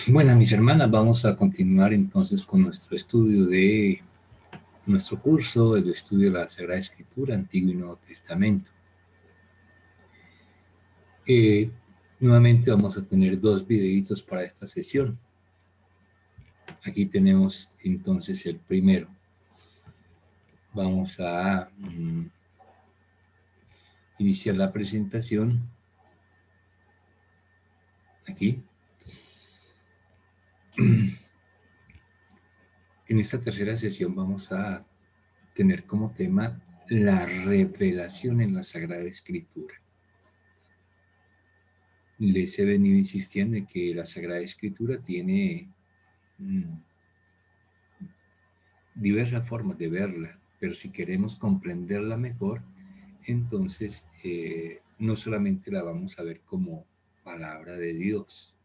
Bueno, mis hermanas, vamos a continuar entonces con nuestro estudio de nuestro curso, el estudio de la Sagrada Escritura, Antiguo y Nuevo Testamento. Eh, Nuevamente vamos a tener dos videitos para esta sesión. Aquí tenemos entonces el primero. Vamos a iniciar la presentación aquí. En esta tercera sesión vamos a tener como tema la revelación en la Sagrada Escritura. Les he venido insistiendo en que la Sagrada Escritura tiene diversas formas de verla, pero si queremos comprenderla mejor, entonces no solamente la vamos a ver como palabra de Dios,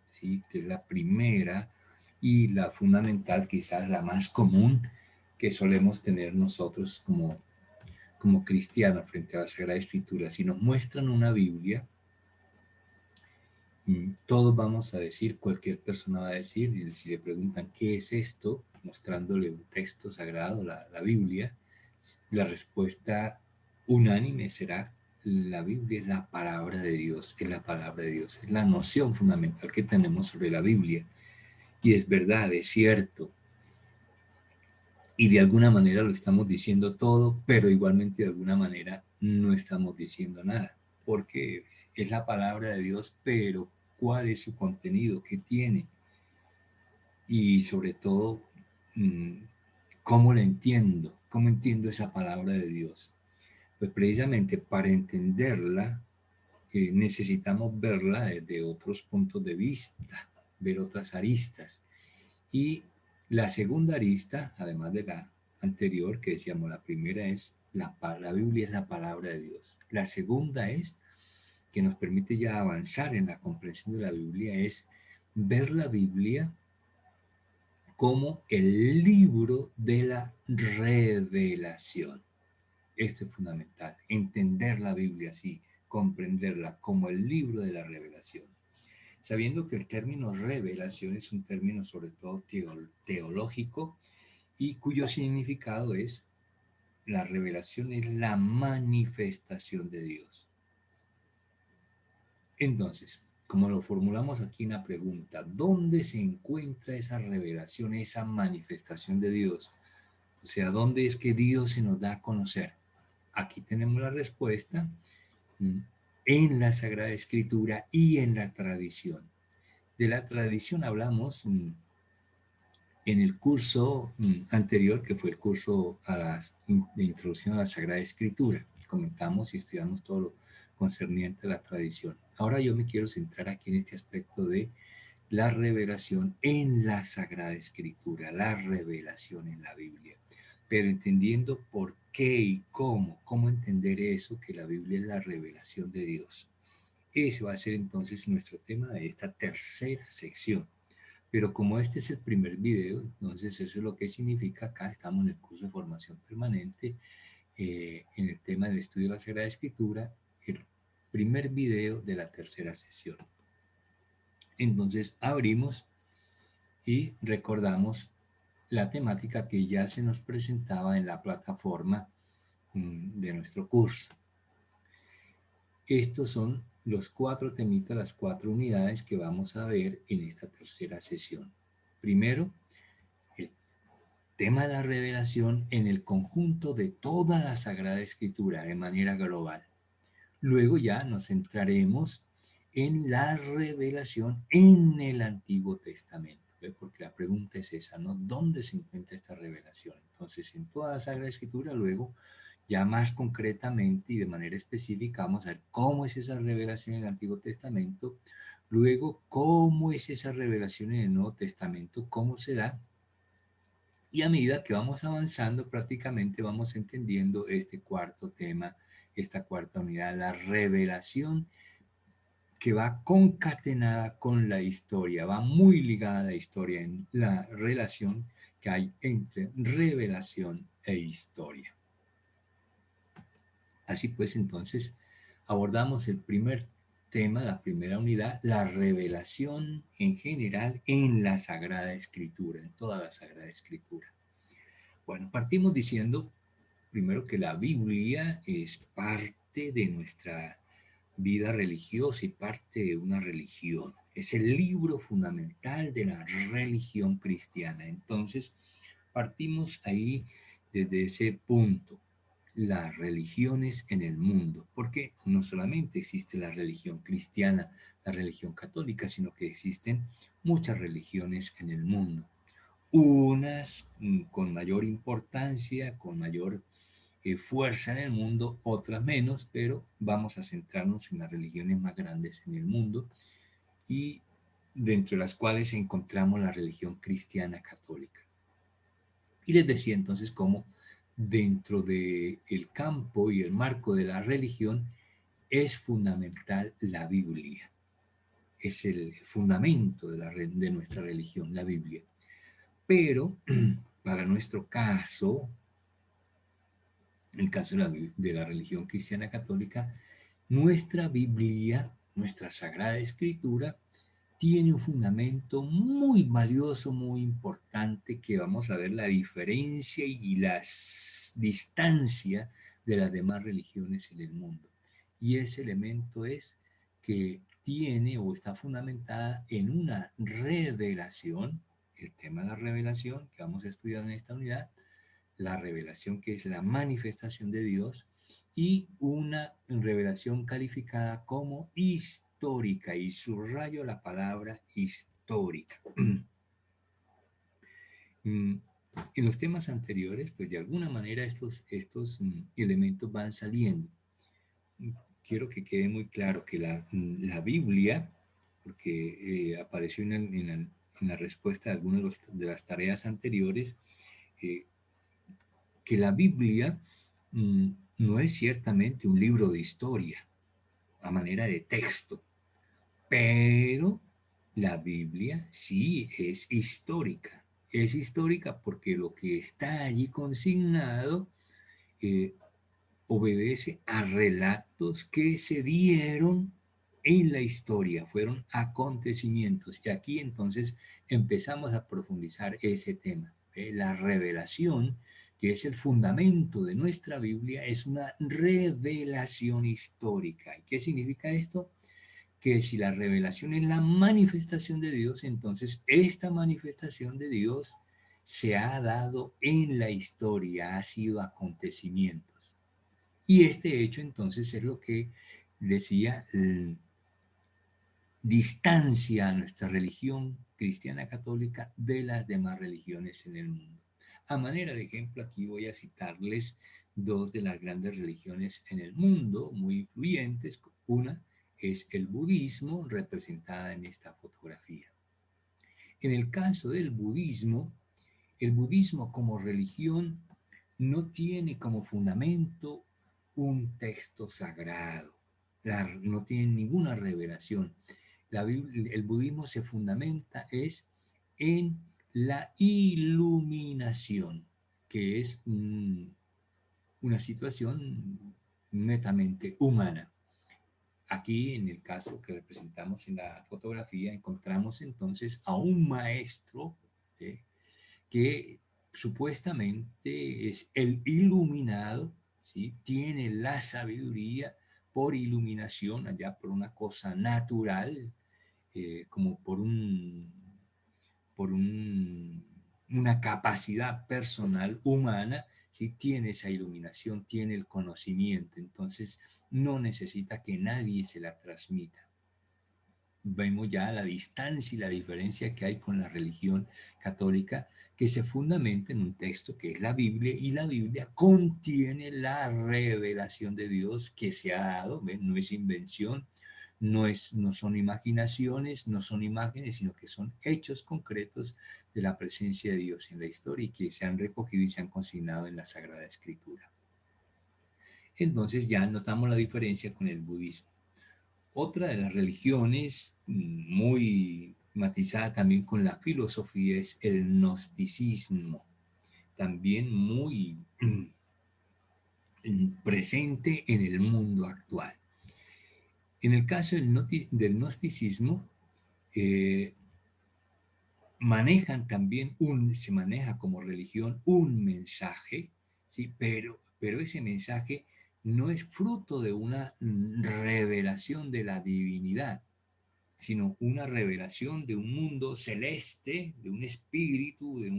¿sí? Que es la primera y la fundamental, quizás la más común que solemos tener nosotros como cristianos frente a la Sagrada Escritura. Si nos muestran una Biblia, todos vamos a decir, cualquier persona va a decir, y si le preguntan qué es esto, mostrándole un texto sagrado, la Biblia, la respuesta unánime será: la Biblia es la palabra de Dios, es la palabra de Dios, es la noción fundamental que tenemos sobre la Biblia. Y es verdad, es cierto, y de alguna manera lo estamos diciendo todo, pero igualmente de alguna manera no estamos diciendo nada, porque es la palabra de Dios, pero ¿cuál es su contenido? ¿Qué tiene? Y sobre todo, ¿cómo la entiendo? ¿Cómo entiendo esa palabra de Dios? Pues precisamente para entenderla, necesitamos verla desde otros puntos de vista, ver otras aristas. Y la segunda arista, además de la anterior que decíamos, la primera es la Biblia es la palabra de Dios. La segunda es, que nos permite ya avanzar en la comprensión de la Biblia, es ver la Biblia como el libro de la revelación. Esto es fundamental, entender la Biblia así, comprenderla como el libro de la revelación. Sabiendo que el término revelación es un término sobre todo teológico y cuyo significado es: la revelación es la manifestación de Dios. Entonces, como lo formulamos aquí en la pregunta, ¿dónde se encuentra esa revelación, esa manifestación de Dios? O sea, ¿dónde es que Dios se nos da a conocer? Aquí tenemos la respuesta: en la Sagrada Escritura y en la tradición. De la tradición hablamos en el curso anterior, que fue el curso de introducción a la Sagrada Escritura. Comentamos y estudiamos todo lo concerniente a la tradición. Ahora yo me quiero centrar aquí en este aspecto de la revelación en la Sagrada Escritura, la revelación en la Biblia, pero entendiendo por qué y cómo entender eso, que la Biblia es la revelación de Dios. Ese va a ser entonces nuestro tema de esta tercera sección. Pero como este es el primer video, entonces eso es lo que significa. Acá estamos en el curso de formación permanente, en el tema del estudio de la Sagrada Escritura, el primer video de la tercera sesión. Entonces abrimos y recordamos la temática que ya se nos presentaba en la plataforma de nuestro curso. Estos son los 4 temitas, las 4 unidades que vamos a ver en esta tercera sesión. Primero, el tema de la revelación en el conjunto de toda la Sagrada Escritura de manera global. Luego ya nos centraremos en la revelación en el Antiguo Testamento, ¿ve? Porque la pregunta es esa, ¿no? ¿Dónde se encuentra esta revelación? Entonces, en toda la Sagrada Escritura, luego ya más concretamente y de manera específica vamos a ver cómo es esa revelación en el Antiguo Testamento, luego cómo es esa revelación en el Nuevo Testamento, cómo se da, y a medida que vamos avanzando prácticamente vamos entendiendo este cuarto tema, esta cuarta unidad, la revelación, que va concatenada con la historia, va muy ligada a la historia en la relación que hay entre revelación e historia. Así pues, entonces, abordamos el primer tema, la primera unidad, la revelación en general en la Sagrada Escritura, en toda la Sagrada Escritura. Bueno, partimos diciendo primero que la Biblia es parte de nuestra vida religiosa y parte de una religión. Es el libro fundamental de la religión cristiana. Entonces, partimos ahí desde ese punto, las religiones en el mundo, porque no solamente existe la religión cristiana, la religión católica, sino que existen muchas religiones en el mundo. Unas con mayor importancia, con mayor fuerza en el mundo, otras menos, pero vamos a centrarnos en las religiones más grandes en el mundo y dentro de las cuales encontramos la religión cristiana católica. Y les decía entonces cómo dentro del campo y el marco de la religión es fundamental la Biblia. Es el fundamento de nuestra religión, la Biblia. Pero para nuestro caso, el caso de la religión cristiana católica, nuestra Biblia, nuestra Sagrada Escritura, tiene un fundamento muy valioso, muy importante, que vamos a ver la diferencia y la distancia de las demás religiones en el mundo. Y ese elemento es que tiene o está fundamentada en una revelación, el tema de la revelación que vamos a estudiar en esta unidad, la revelación que es la manifestación de Dios y una revelación calificada como histórica, y subrayo la palabra histórica. En los temas anteriores, pues de alguna manera estos elementos van saliendo. Quiero que quede muy claro que la Biblia, porque apareció en la respuesta de algunas de las tareas anteriores, eh, que la Biblia no es ciertamente un libro de historia a manera de texto, pero la Biblia sí es histórica. Es histórica porque lo que está allí consignado eh, obedece a relatos que se dieron en la historia, fueron acontecimientos. Y aquí entonces empezamos a profundizar ese tema. La revelación, que es el fundamento de nuestra Biblia, es una revelación histórica. ¿Y qué significa esto? Que si la revelación es la manifestación de Dios, entonces esta manifestación de Dios se ha dado en la historia, ha sido acontecimientos. Y este hecho entonces es lo que decía, distancia a nuestra religión cristiana católica de las demás religiones en el mundo. A manera de ejemplo, aquí voy a citarles dos de las grandes religiones en el mundo, muy influyentes. Una es el budismo, representada en esta fotografía. En el caso del budismo, el budismo como religión no tiene como fundamento un texto sagrado, no tiene ninguna revelación. El budismo se fundamenta es en la iluminación, que es una situación netamente humana. Aquí, en el caso que representamos en la fotografía, encontramos entonces a un maestro que supuestamente es el iluminado, ¿sí? Tiene la sabiduría por iluminación, allá por una cosa natural, como una capacidad personal humana, ¿sí? Tiene esa iluminación, tiene el conocimiento, entonces no necesita que nadie se la transmita. Vemos ya la distancia y la diferencia que hay con la religión católica, que se fundamenta en un texto que es la Biblia, y la Biblia contiene la revelación de Dios que se ha dado. ¿Ven? No es invención, no son imaginaciones, no son imágenes, sino que son hechos concretos de la presencia de Dios en la historia y que se han recogido y se han consignado en la Sagrada Escritura. Entonces ya notamos la diferencia con el budismo. Otra de las religiones muy matizada también con la filosofía es el gnosticismo, también muy presente en el mundo actual. En el caso del gnosticismo, eh, se maneja como religión un mensaje, ¿sí? Pero ese mensaje no es fruto de una revelación de la divinidad, sino una revelación de un mundo celeste, de un espíritu, de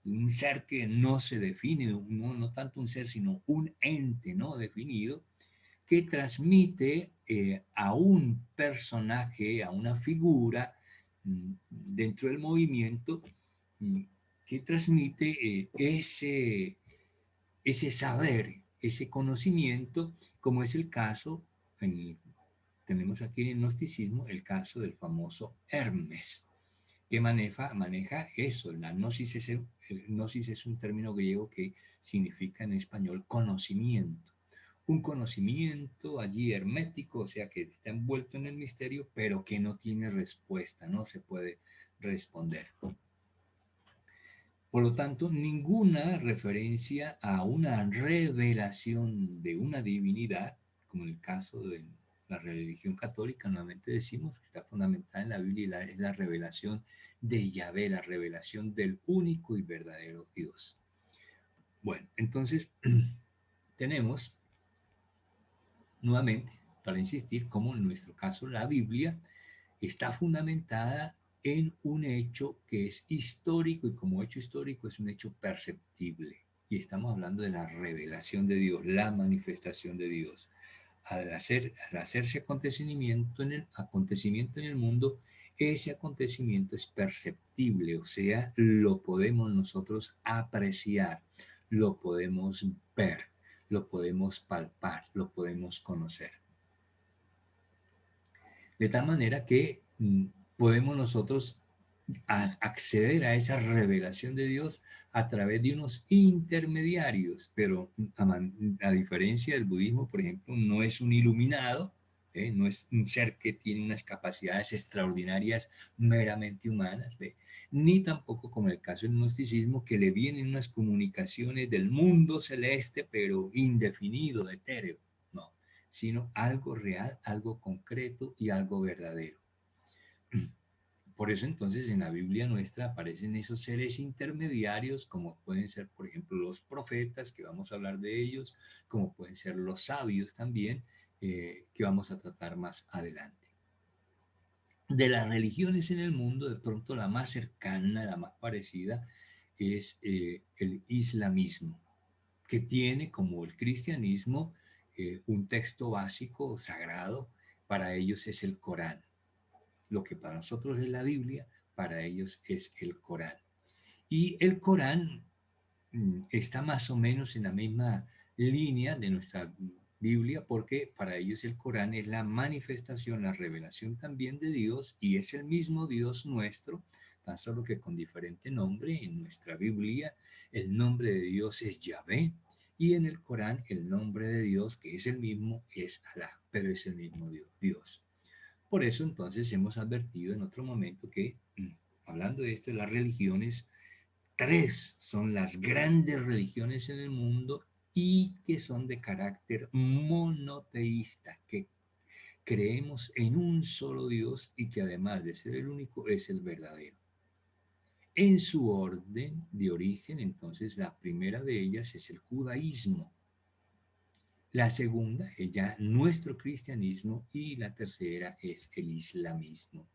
un ser que no se define, no tanto un ser, sino un ente no definido, que transmite a un personaje, a una figura dentro del movimiento, mm, que transmite ese saber, ese conocimiento, como es el caso, en, tenemos aquí en el gnosticismo el caso del famoso Hermes, que maneja eso. La gnosis el gnosis es un término griego que significa en español conocimiento. Un conocimiento allí hermético, o sea, que está envuelto en el misterio, pero que no tiene respuesta, no se puede responder. Por lo tanto, ninguna referencia a una revelación de una divinidad, como en el caso de la religión católica, nuevamente decimos que está fundamentada en la Biblia, es la revelación de Yahvé, la revelación del único y verdadero Dios. Bueno, entonces tenemos nuevamente, para insistir, como en nuestro caso la Biblia está fundamentada en un hecho que es histórico, y como hecho histórico es un hecho perceptible. Y estamos hablando de la revelación de Dios, la manifestación de Dios. Al hacerse acontecimiento en el mundo, ese acontecimiento es perceptible, o sea, lo podemos nosotros apreciar, lo podemos ver, lo podemos palpar, lo podemos conocer. De tal manera que podemos nosotros acceder a esa revelación de Dios a través de unos intermediarios, pero a diferencia del budismo, por ejemplo, no es un iluminado, no es un ser que tiene unas capacidades extraordinarias meramente humanas, ni tampoco como el caso del gnosticismo, que le vienen unas comunicaciones del mundo celeste, pero indefinido, etéreo, no, sino algo real, algo concreto y algo verdadero. Por eso entonces en la Biblia nuestra aparecen esos seres intermediarios, como pueden ser, por ejemplo, los profetas, que vamos a hablar de ellos, como pueden ser los sabios también, que vamos a tratar más adelante. De las religiones en el mundo, de pronto la más cercana, la más parecida, es el islamismo, que tiene, como el cristianismo, un texto básico, sagrado. Para ellos es el Corán. Lo que para nosotros es la Biblia, para ellos es el Corán. Y el Corán está más o menos en la misma línea de nuestra Biblia, porque para ellos el Corán es la manifestación, la revelación también de Dios, y es el mismo Dios nuestro, tan solo que con diferente nombre. En nuestra Biblia el nombre de Dios es Yahvé, y en el Corán el nombre de Dios, que es el mismo, es Alá, pero es el mismo Dios. Por eso entonces hemos advertido en otro momento que, hablando de esto, de las religiones, tres son las grandes religiones en el mundo y que son de carácter monoteísta, que creemos en un solo Dios y que además de ser el único es el verdadero. En su orden de origen, entonces, la primera de ellas es el judaísmo. La segunda es ya nuestro cristianismo y la tercera es el islamismo.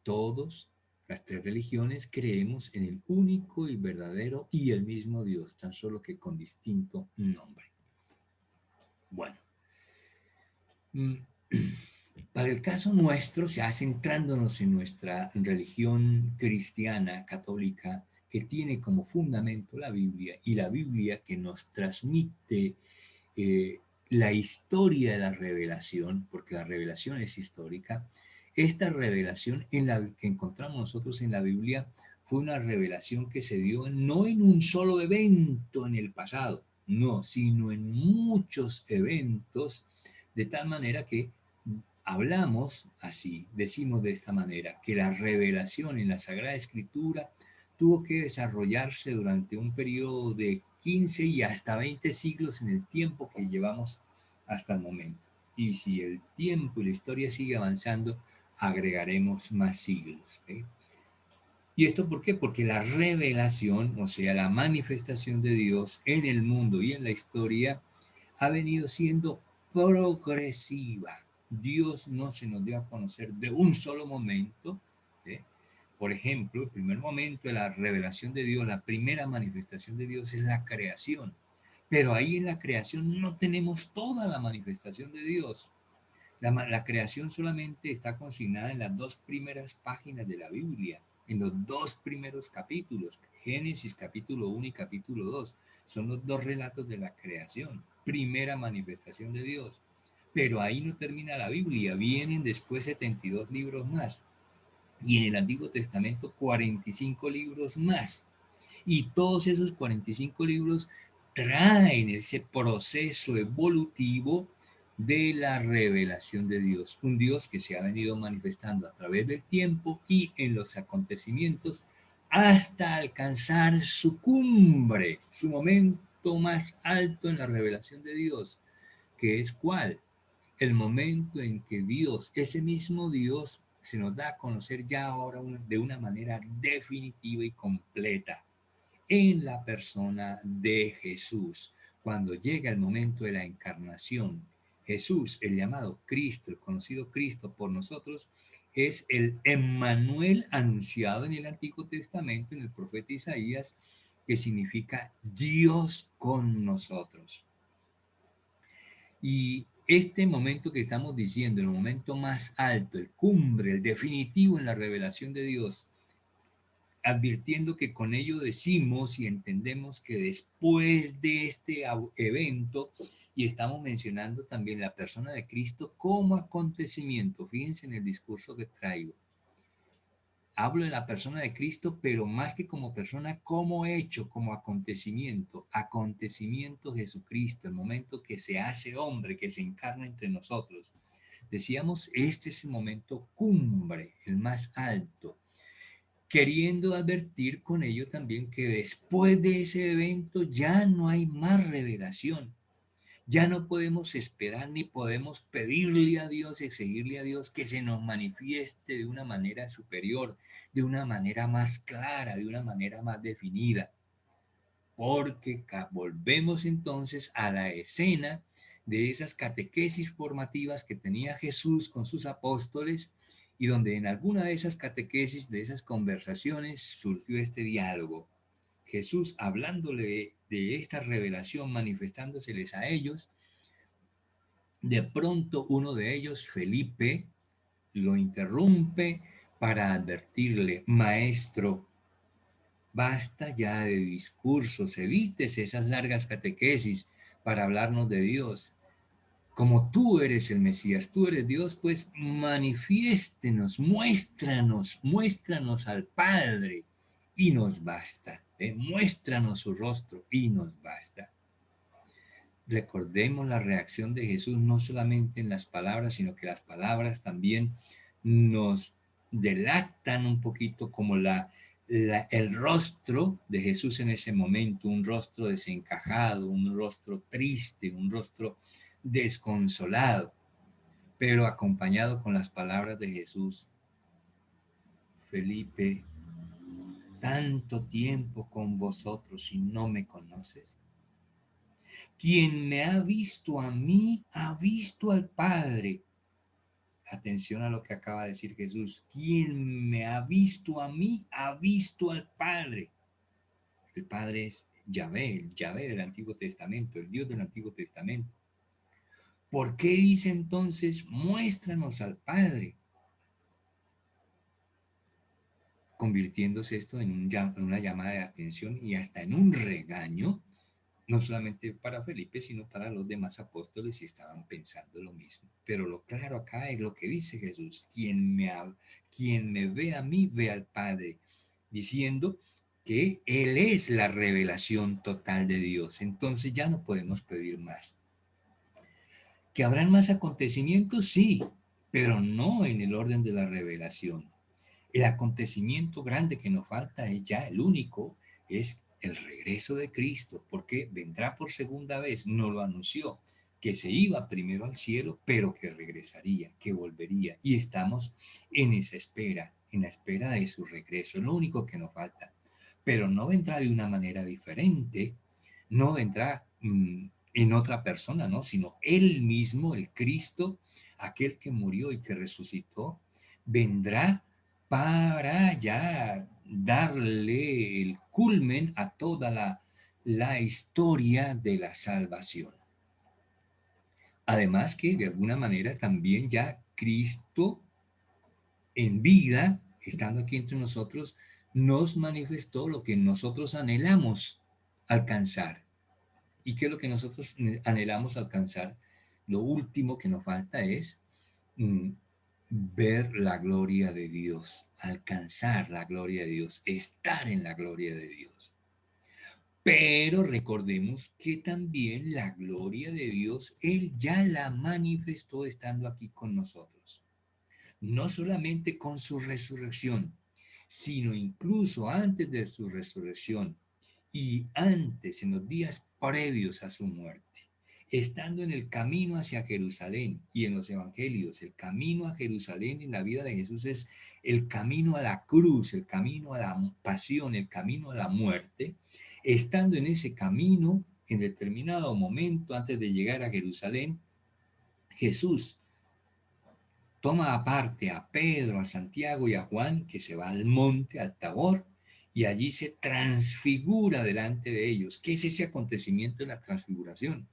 Todos, las tres religiones, creemos en el único y verdadero y el mismo Dios, tan solo que con distinto nombre. Bueno, para el caso nuestro, ya centrándonos en nuestra religión cristiana católica, que tiene como fundamento la Biblia, y la Biblia que nos transmite la historia de la revelación, porque la revelación es histórica. Esta revelación que encontramos nosotros en la Biblia fue una revelación que se dio no en un solo evento en el pasado, no, sino en muchos eventos, de tal manera que hablamos así, decimos de esta manera, que la revelación en la Sagrada Escritura tuvo que desarrollarse durante un periodo de 15 y hasta 20 siglos en el tiempo que llevamos hasta el momento. y si el tiempo y la historia sigue avanzando, agregaremos más siglos. ¿Y esto por qué? Porque la revelación, o sea, la manifestación de Dios en el mundo y en la historia, ha venido siendo progresiva. Dios no se nos dio a conocer de un solo momento. ¿Sí? Por ejemplo, el primer momento de la revelación de Dios, la primera manifestación de Dios es la creación. Pero ahí en la creación no tenemos toda la manifestación de Dios. La creación solamente está consignada en las dos primeras páginas de la Biblia, en los dos primeros capítulos, Génesis capítulo 1 y capítulo 2. Son los dos relatos de la creación, primera manifestación de Dios. Pero ahí no termina la Biblia, vienen después 72 libros más. Y en el Antiguo Testamento 45 libros más. Y todos esos 45 libros traen ese proceso evolutivo de la revelación de Dios. Un Dios que se ha venido manifestando a través del tiempo y en los acontecimientos hasta alcanzar su cumbre, su momento más alto en la revelación de Dios, que es ¿cuál? El momento en que Dios, ese mismo Dios, se nos da a conocer ya ahora de una manera definitiva y completa en la persona de Jesús. Cuando llega el momento de la encarnación, Jesús, el llamado Cristo, el conocido Cristo por nosotros, es el Emmanuel anunciado en el Antiguo Testamento, en el profeta Isaías, que significa Dios con nosotros. Y este momento que estamos diciendo, el momento más alto, el cumbre, el definitivo en la revelación de Dios, advirtiendo que con ello decimos y entendemos que después de este evento, y estamos mencionando también la persona de Cristo como acontecimiento, fíjense en el discurso que traigo, hablo de la persona de Cristo, pero más que como persona, como hecho, como acontecimiento, acontecimiento Jesucristo, el momento que se hace hombre, que se encarna entre nosotros. Decíamos, este es el momento cumbre, el más alto, queriendo advertir con ello también que después de ese evento ya no hay más revelación. Ya no podemos esperar ni podemos pedirle a Dios, exigirle a Dios que se nos manifieste de una manera superior, de una manera más clara, de una manera más definida. Porque volvemos entonces a la escena de esas catequesis formativas que tenía Jesús con sus apóstoles y donde en alguna de esas catequesis, de esas conversaciones, surgió este diálogo. Jesús hablándole de esta revelación, manifestándoseles a ellos. De pronto uno de ellos, Felipe, lo interrumpe para advertirle, maestro, basta ya de discursos, evites esas largas catequesis para hablarnos de Dios. Como tú eres el Mesías, tú eres Dios, pues manifiéstenos, muéstranos al Padre y nos basta. Muéstranos su rostro y nos basta. Recordemos la reacción de Jesús no solamente en las palabras, sino que las palabras también nos delatan un poquito como el rostro de Jesús en ese momento, un rostro desencajado, un rostro triste, un rostro desconsolado, pero acompañado con las palabras de Jesús. Felipe, tanto tiempo con vosotros y no me conoces. Quien me ha visto a mí, ha visto al Padre. Atención a lo que acaba de decir Jesús. Quien me ha visto a mí, ha visto al Padre. El Padre es Yahvé, el Yahvé del Antiguo Testamento, el Dios del Antiguo Testamento. ¿Por qué dice entonces, muéstranos al Padre? Convirtiéndose esto en una llamada de atención y hasta en un regaño, no solamente para Felipe, sino para los demás apóstoles, y estaban pensando lo mismo. Pero lo claro acá es lo que dice Jesús, quien me ve a mí, ve al Padre, diciendo que Él es la revelación total de Dios. Entonces ya no podemos pedir más. ¿Que habrán más acontecimientos? Sí, pero no en el orden de la revelación. El acontecimiento grande que nos falta es ya el único, es el regreso de Cristo, porque vendrá por segunda vez, no lo anunció, que se iba primero al cielo, pero que regresaría, que volvería. Y estamos en esa espera, en la espera de su regreso, es lo único que nos falta. Pero no vendrá de una manera diferente, no vendrá en otra persona, ¿no? Sino Él mismo, el Cristo, aquel que murió y que resucitó, vendrá para ya darle el culmen a toda la historia de la salvación. Además que de alguna manera también ya Cristo en vida, estando aquí entre nosotros, nos manifestó lo que nosotros anhelamos alcanzar. ¿Y qué es lo que nosotros anhelamos alcanzar? Lo último que nos falta es mm, ver la gloria de Dios, alcanzar la gloria de Dios, estar en la gloria de Dios. Pero recordemos que también la gloria de Dios, Él ya la manifestó estando aquí con nosotros. No solamente con su resurrección, sino incluso antes de su resurrección y antes, en los días previos a su muerte. Estando en el camino hacia Jerusalén y en los evangelios, el camino a Jerusalén en la vida de Jesús es el camino a la cruz, el camino a la pasión, el camino a la muerte. Estando en ese camino, en determinado momento antes de llegar a Jerusalén, Jesús toma aparte a Pedro, a Santiago y a Juan, que se va al monte, al Tabor, y allí se transfigura delante de ellos. ¿Qué es ese acontecimiento de la transfiguración?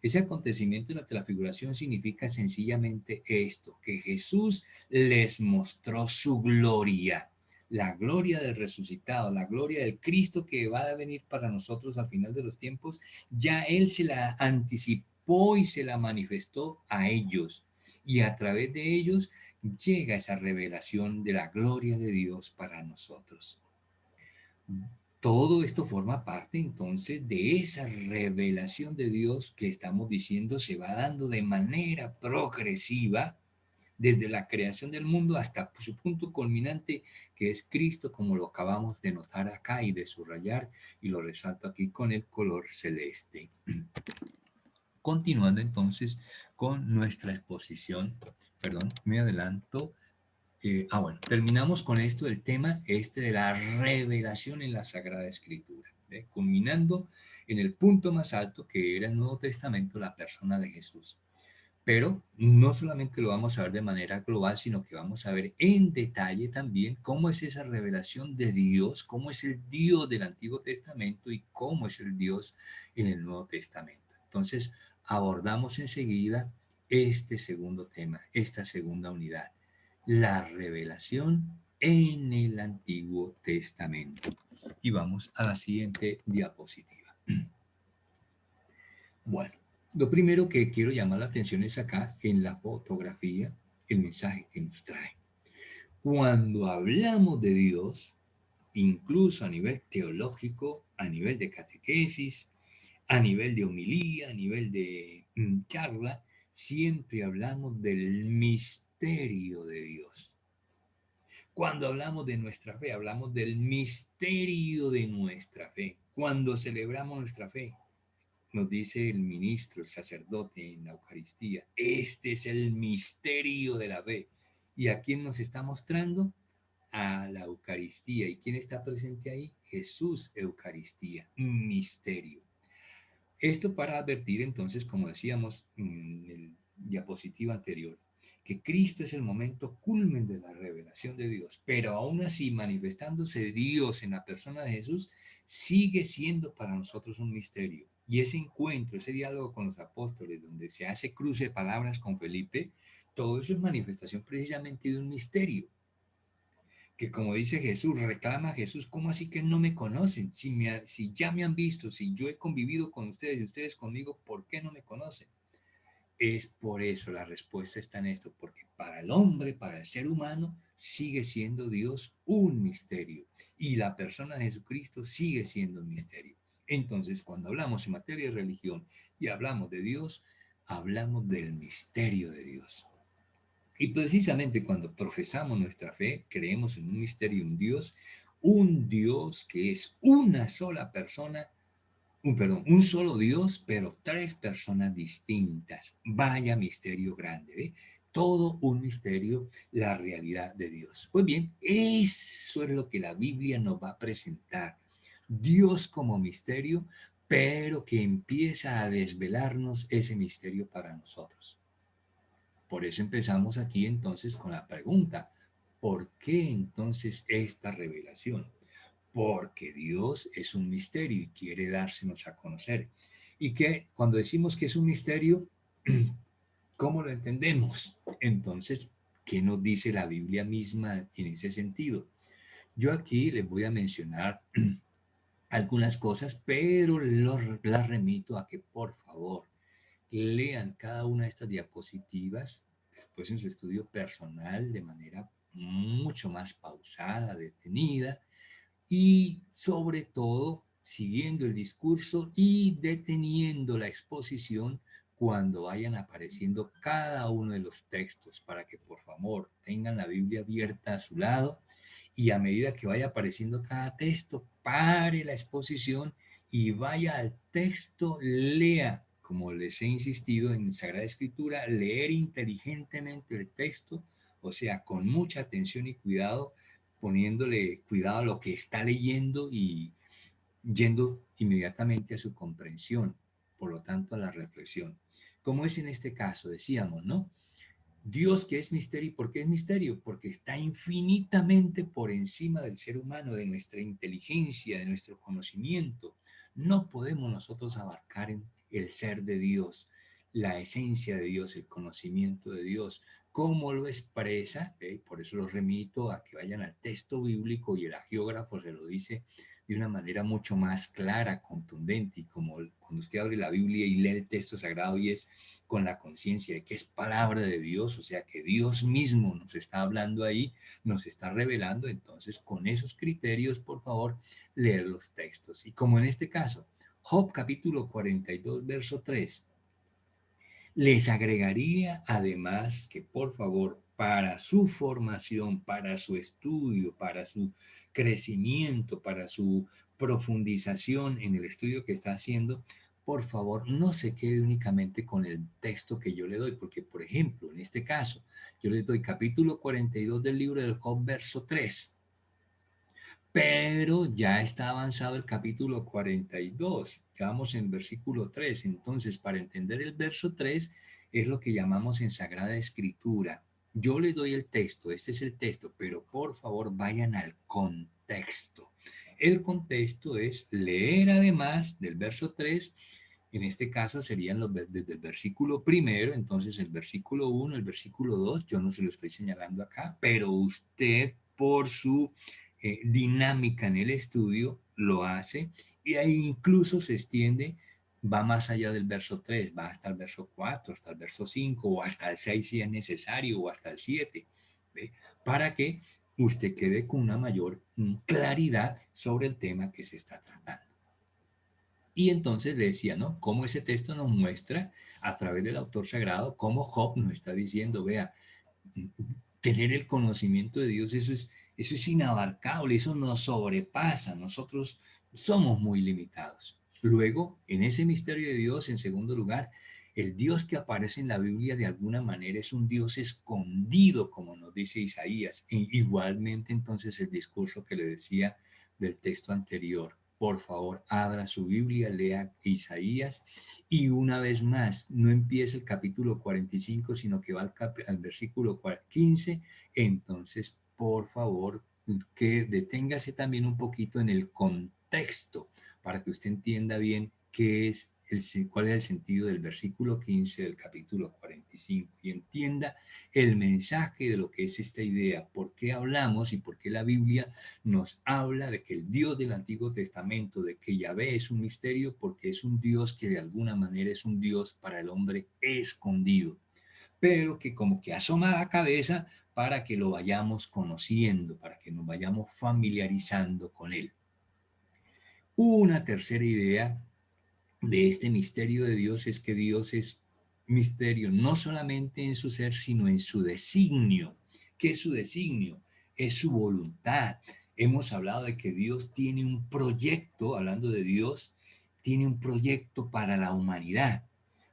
Ese acontecimiento de la transfiguración significa sencillamente esto, que Jesús les mostró su gloria, la gloria del resucitado, la gloria del Cristo que va a venir para nosotros al final de los tiempos. Ya Él se la anticipó y se la manifestó a ellos. Y a través de ellos llega esa revelación de la gloria de Dios para nosotros. Todo esto forma parte entonces de esa revelación de Dios que estamos diciendo se va dando de manera progresiva desde la creación del mundo hasta su punto culminante, que es Cristo, como lo acabamos de notar acá y de subrayar, y lo resalto aquí con el color celeste. Continuando entonces con nuestra exposición, perdón, me adelanto. Bueno, terminamos con esto, el tema de la revelación en la Sagrada Escritura, culminando en el punto más alto que era el Nuevo Testamento, la persona de Jesús. Pero no solamente lo vamos a ver de manera global, sino que vamos a ver en detalle también cómo es esa revelación de Dios, cómo es el Dios del Antiguo Testamento y cómo es el Dios en el Nuevo Testamento. Entonces, abordamos enseguida este segundo tema, esta segunda unidad, la revelación en el Antiguo Testamento. Y vamos a la siguiente diapositiva. Bueno, lo primero que quiero llamar la atención es acá en la fotografía, el mensaje que nos trae. Cuando hablamos de Dios, incluso a nivel teológico, a nivel de catequesis, a nivel de homilía, a nivel de charla, siempre hablamos del misterio de Dios. Cuando hablamos de nuestra fe, hablamos del misterio de nuestra fe. Cuando celebramos nuestra fe, nos dice el ministro, el sacerdote en la Eucaristía, este es el misterio de la fe. ¿Y a quién nos está mostrando? A la Eucaristía. ¿Y quién está presente ahí? Jesús, Eucaristía, misterio. Esto para advertir entonces, como decíamos en el diapositiva anterior, que Cristo es el momento culmen de la revelación de Dios, pero aún así manifestándose Dios en la persona de Jesús, sigue siendo para nosotros un misterio. Y ese encuentro, ese diálogo con los apóstoles, donde se hace cruce de palabras con Felipe, todo eso es manifestación precisamente de un misterio que, como dice Jesús, reclama a Jesús: ¿cómo así que no me conocen? Si ya me han visto, si yo he convivido con ustedes y ustedes conmigo, ¿por qué no me conocen? Es por eso la respuesta está en esto, porque para el hombre, para el ser humano, sigue siendo Dios un misterio y la persona de Jesucristo sigue siendo un misterio. Entonces, cuando hablamos en materia de religión y hablamos de Dios, hablamos del misterio de Dios. Y precisamente cuando profesamos nuestra fe, creemos en un misterio, un Dios que es una sola persona, un solo Dios, pero tres personas distintas. Vaya misterio grande, ¿ve? Todo un misterio, la realidad de Dios. Pues bien, eso es lo que la Biblia nos va a presentar. Dios como misterio, pero que empieza a desvelarnos ese misterio para nosotros. Por eso empezamos aquí entonces con la pregunta, ¿por qué entonces esta revelación? Porque Dios es un misterio y quiere dársenos a conocer. Y que cuando decimos que es un misterio, ¿cómo lo entendemos? Entonces, ¿qué nos dice la Biblia misma en ese sentido? Yo aquí les voy a mencionar algunas cosas, pero las remito a que por favor lean cada una de estas diapositivas después en su estudio personal de manera mucho más pausada, detenida y sobre todo siguiendo el discurso y deteniendo la exposición cuando vayan apareciendo cada uno de los textos para que por favor tengan la Biblia abierta a su lado y a medida que vaya apareciendo cada texto, pare la exposición y vaya al texto, lea, como les he insistido en Sagrada Escritura, leer inteligentemente el texto, o sea, con mucha atención y cuidado, poniéndole cuidado a lo que está leyendo y yendo inmediatamente a su comprensión, por lo tanto a la reflexión. Como es en este caso, decíamos, ¿no? Dios que es misterio. ¿Y por qué es misterio? Porque está infinitamente por encima del ser humano, de nuestra inteligencia, de nuestro conocimiento. No podemos nosotros abarcar en el ser de Dios, la esencia de Dios, el conocimiento de Dios. ¿Cómo lo expresa? Por eso los remito a que vayan al texto bíblico y el agiógrafo se lo dice de una manera mucho más clara, contundente, y como cuando usted abre la Biblia y lee el texto sagrado y es con la conciencia de que es palabra de Dios, o sea que Dios mismo nos está hablando ahí, nos está revelando, entonces con esos criterios, por favor, leer los textos. Y como en este caso, Job capítulo 42, verso 3, les agregaría además que por favor, para su formación, para su estudio, para su crecimiento, para su profundización en el estudio que está haciendo, por favor, no se quede únicamente con el texto que yo le doy, porque, por ejemplo, en este caso, yo le doy capítulo 42 del libro del Job, verso 3, pero ya está avanzado el capítulo 42, ya vamos en versículo 3, entonces para entender el verso 3 es lo que llamamos en Sagrada Escritura. Yo le doy el texto, este es el texto, pero por favor vayan al contexto. El contexto es leer además del verso 3, en este caso serían desde el versículo primero, entonces el versículo 1, el versículo 2, yo no se lo estoy señalando acá, pero usted por su dinámica en el estudio lo hace y ahí incluso se extiende, va más allá del verso 3, va hasta el verso 4, hasta el verso 5 o hasta el 6 si es necesario o hasta el 7, ¿ve? Para que usted quede con una mayor claridad sobre el tema que se está tratando. Y entonces le decía, ¿no? Cómo ese texto nos muestra a través del autor sagrado, cómo Job nos está diciendo, vea, tener el conocimiento de Dios, eso es inabarcable, eso nos sobrepasa, nosotros somos muy limitados. Luego, en ese misterio de Dios, en segundo lugar, el Dios que aparece en la Biblia de alguna manera es un Dios escondido, como nos dice Isaías. E igualmente, entonces, el discurso que le decía del texto anterior. Por favor, abra su Biblia, lea Isaías y una vez más, no empieza el capítulo 45, sino que va al versículo 15. Entonces, por favor, que deténgase también un poquito en el contexto para que usted entienda bien qué es cuál es el sentido del versículo 15 del capítulo 45 y entienda el mensaje de lo que es esta idea, por qué hablamos y por qué la Biblia nos habla de que el Dios del Antiguo Testamento, de que Yahvé es un misterio, porque es un Dios que de alguna manera es un Dios para el hombre escondido, pero que como que asoma la cabeza para que lo vayamos conociendo, para que nos vayamos familiarizando con él. Una tercera idea de este misterio de Dios es que Dios es misterio no solamente en su ser, sino en su designio. ¿Qué es su designio? Es su voluntad. Hemos hablado de que Dios tiene un proyecto, hablando de Dios, tiene un proyecto para la humanidad,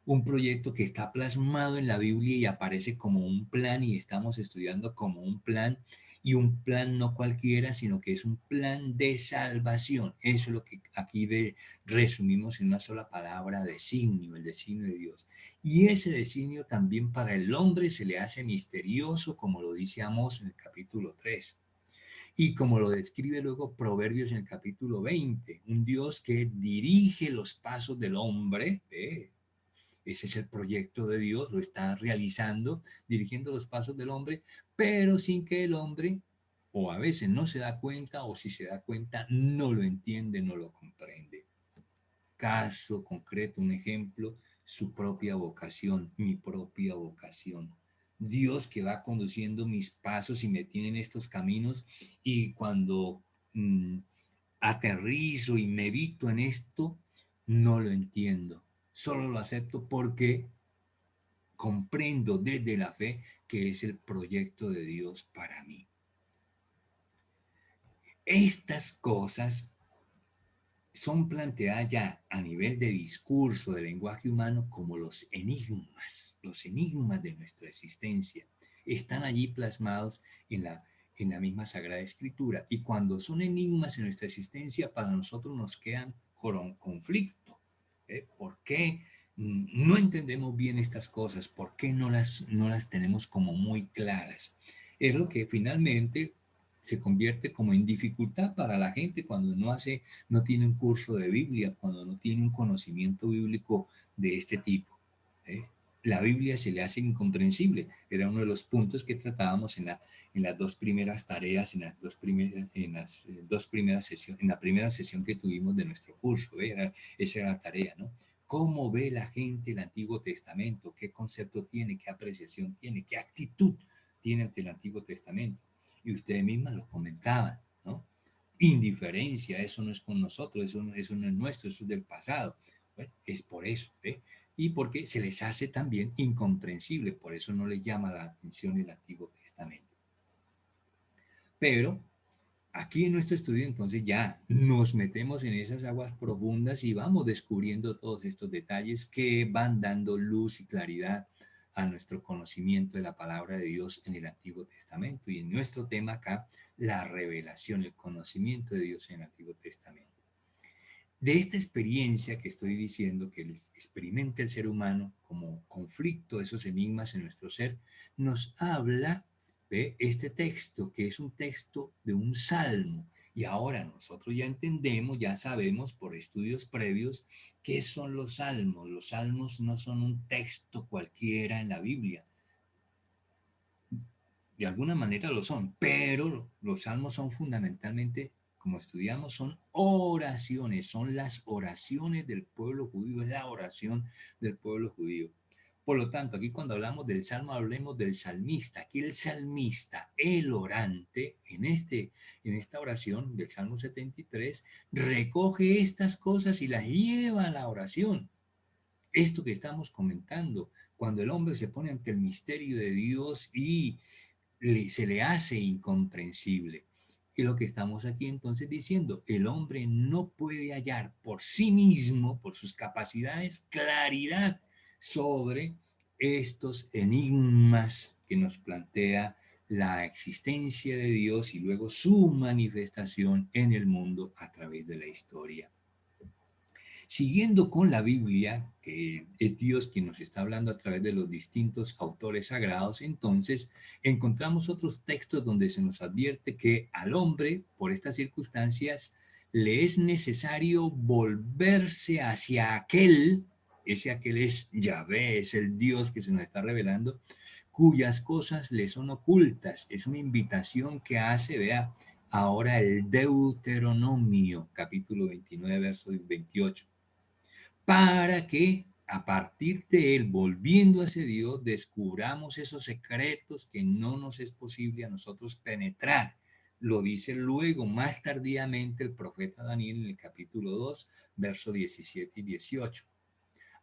un proyecto que está plasmado en la Biblia y aparece como un plan y estamos estudiando como un plan y un plan no cualquiera, sino que es un plan de salvación. Eso es lo que aquí resumimos en una sola palabra, designio, el designio de Dios. Y ese designio también para el hombre se le hace misterioso, como lo dice Amós en el capítulo 3. Y como lo describe luego Proverbios en el capítulo 20, un Dios que dirige los pasos del hombre, ese es el proyecto de Dios, lo está realizando, dirigiendo los pasos del hombre, pero sin que el hombre, o a veces no se da cuenta, o si se da cuenta, no lo entiende, no lo comprende. Caso concreto, un ejemplo, su propia vocación, mi propia vocación. Dios que va conduciendo mis pasos y me tiene en estos caminos y cuando aterrizo y medito en esto, no lo entiendo. Solo lo acepto porque comprendo desde la fe que es el proyecto de Dios para mí. Estas cosas son planteadas ya a nivel de discurso, de lenguaje humano, como los enigmas de nuestra existencia. Están allí plasmados en la misma Sagrada Escritura. Y cuando son enigmas en nuestra existencia, para nosotros nos quedan con conflicto. ¿Por qué no entendemos bien estas cosas? ¿Por qué no las tenemos como muy claras? Es lo que finalmente se convierte como en dificultad para la gente cuando no tiene un curso de Biblia, cuando no tiene un conocimiento bíblico de este tipo. ¿eh? La Biblia se le hace incomprensible. Era uno de los puntos que tratábamos en las dos primeras tareas, en las dos primeras sesiones, en la primera sesión que tuvimos de nuestro curso. Esa era la tarea, ¿no? ¿Cómo ve la gente el Antiguo Testamento? ¿Qué concepto tiene? ¿Qué apreciación tiene? ¿Qué actitud tiene ante el Antiguo Testamento? Y ustedes mismas lo comentaban, ¿no? Indiferencia, eso no es con nosotros, eso no es nuestro, eso es del pasado. Bueno, es por eso, ¿eh? Y porque se les hace también incomprensible, por eso no les llama la atención el Antiguo Testamento. Pero aquí en nuestro estudio entonces ya nos metemos en esas aguas profundas y vamos descubriendo todos estos detalles que van dando luz y claridad a nuestro conocimiento de la palabra de Dios en el Antiguo Testamento. Y en nuestro tema acá, la revelación, el conocimiento de Dios en el Antiguo Testamento. De esta experiencia que estoy diciendo, que experimenta el ser humano como conflicto, esos enigmas en nuestro ser, nos habla de este texto, que es un texto de un salmo. Y ahora nosotros ya entendemos, ya sabemos por estudios previos qué son los salmos. Los salmos no son un texto cualquiera en la Biblia. De alguna manera lo son, pero los salmos son fundamentalmente, como estudiamos, son oraciones, son las oraciones del pueblo judío, es la oración del pueblo judío. Por lo tanto, aquí cuando hablamos del salmo, hablemos del salmista. Aquí el salmista, el orante, en esta oración del Salmo 73, recoge estas cosas y las lleva a la oración. Esto que estamos comentando, cuando el hombre se pone ante el misterio de Dios y se le hace incomprensible. Y lo que estamos aquí entonces diciendo, el hombre no puede hallar por sí mismo, por sus capacidades, claridad sobre estos enigmas que nos plantea la existencia de Dios y luego su manifestación en el mundo a través de la historia. Siguiendo con la Biblia, que es Dios quien nos está hablando a través de los distintos autores sagrados, entonces encontramos otros textos donde se nos advierte que al hombre, por estas circunstancias, le es necesario volverse hacia ese aquel es Yahvé, es el Dios que se nos está revelando, cuyas cosas le son ocultas. Es una invitación que hace, vea, ahora el Deuteronomio, capítulo 29, verso 28 para que a partir de él, volviendo hacia Dios, descubramos esos secretos que no nos es posible a nosotros penetrar. Lo dice luego, más tardíamente, el profeta Daniel en el capítulo 2, versos 17 y 18.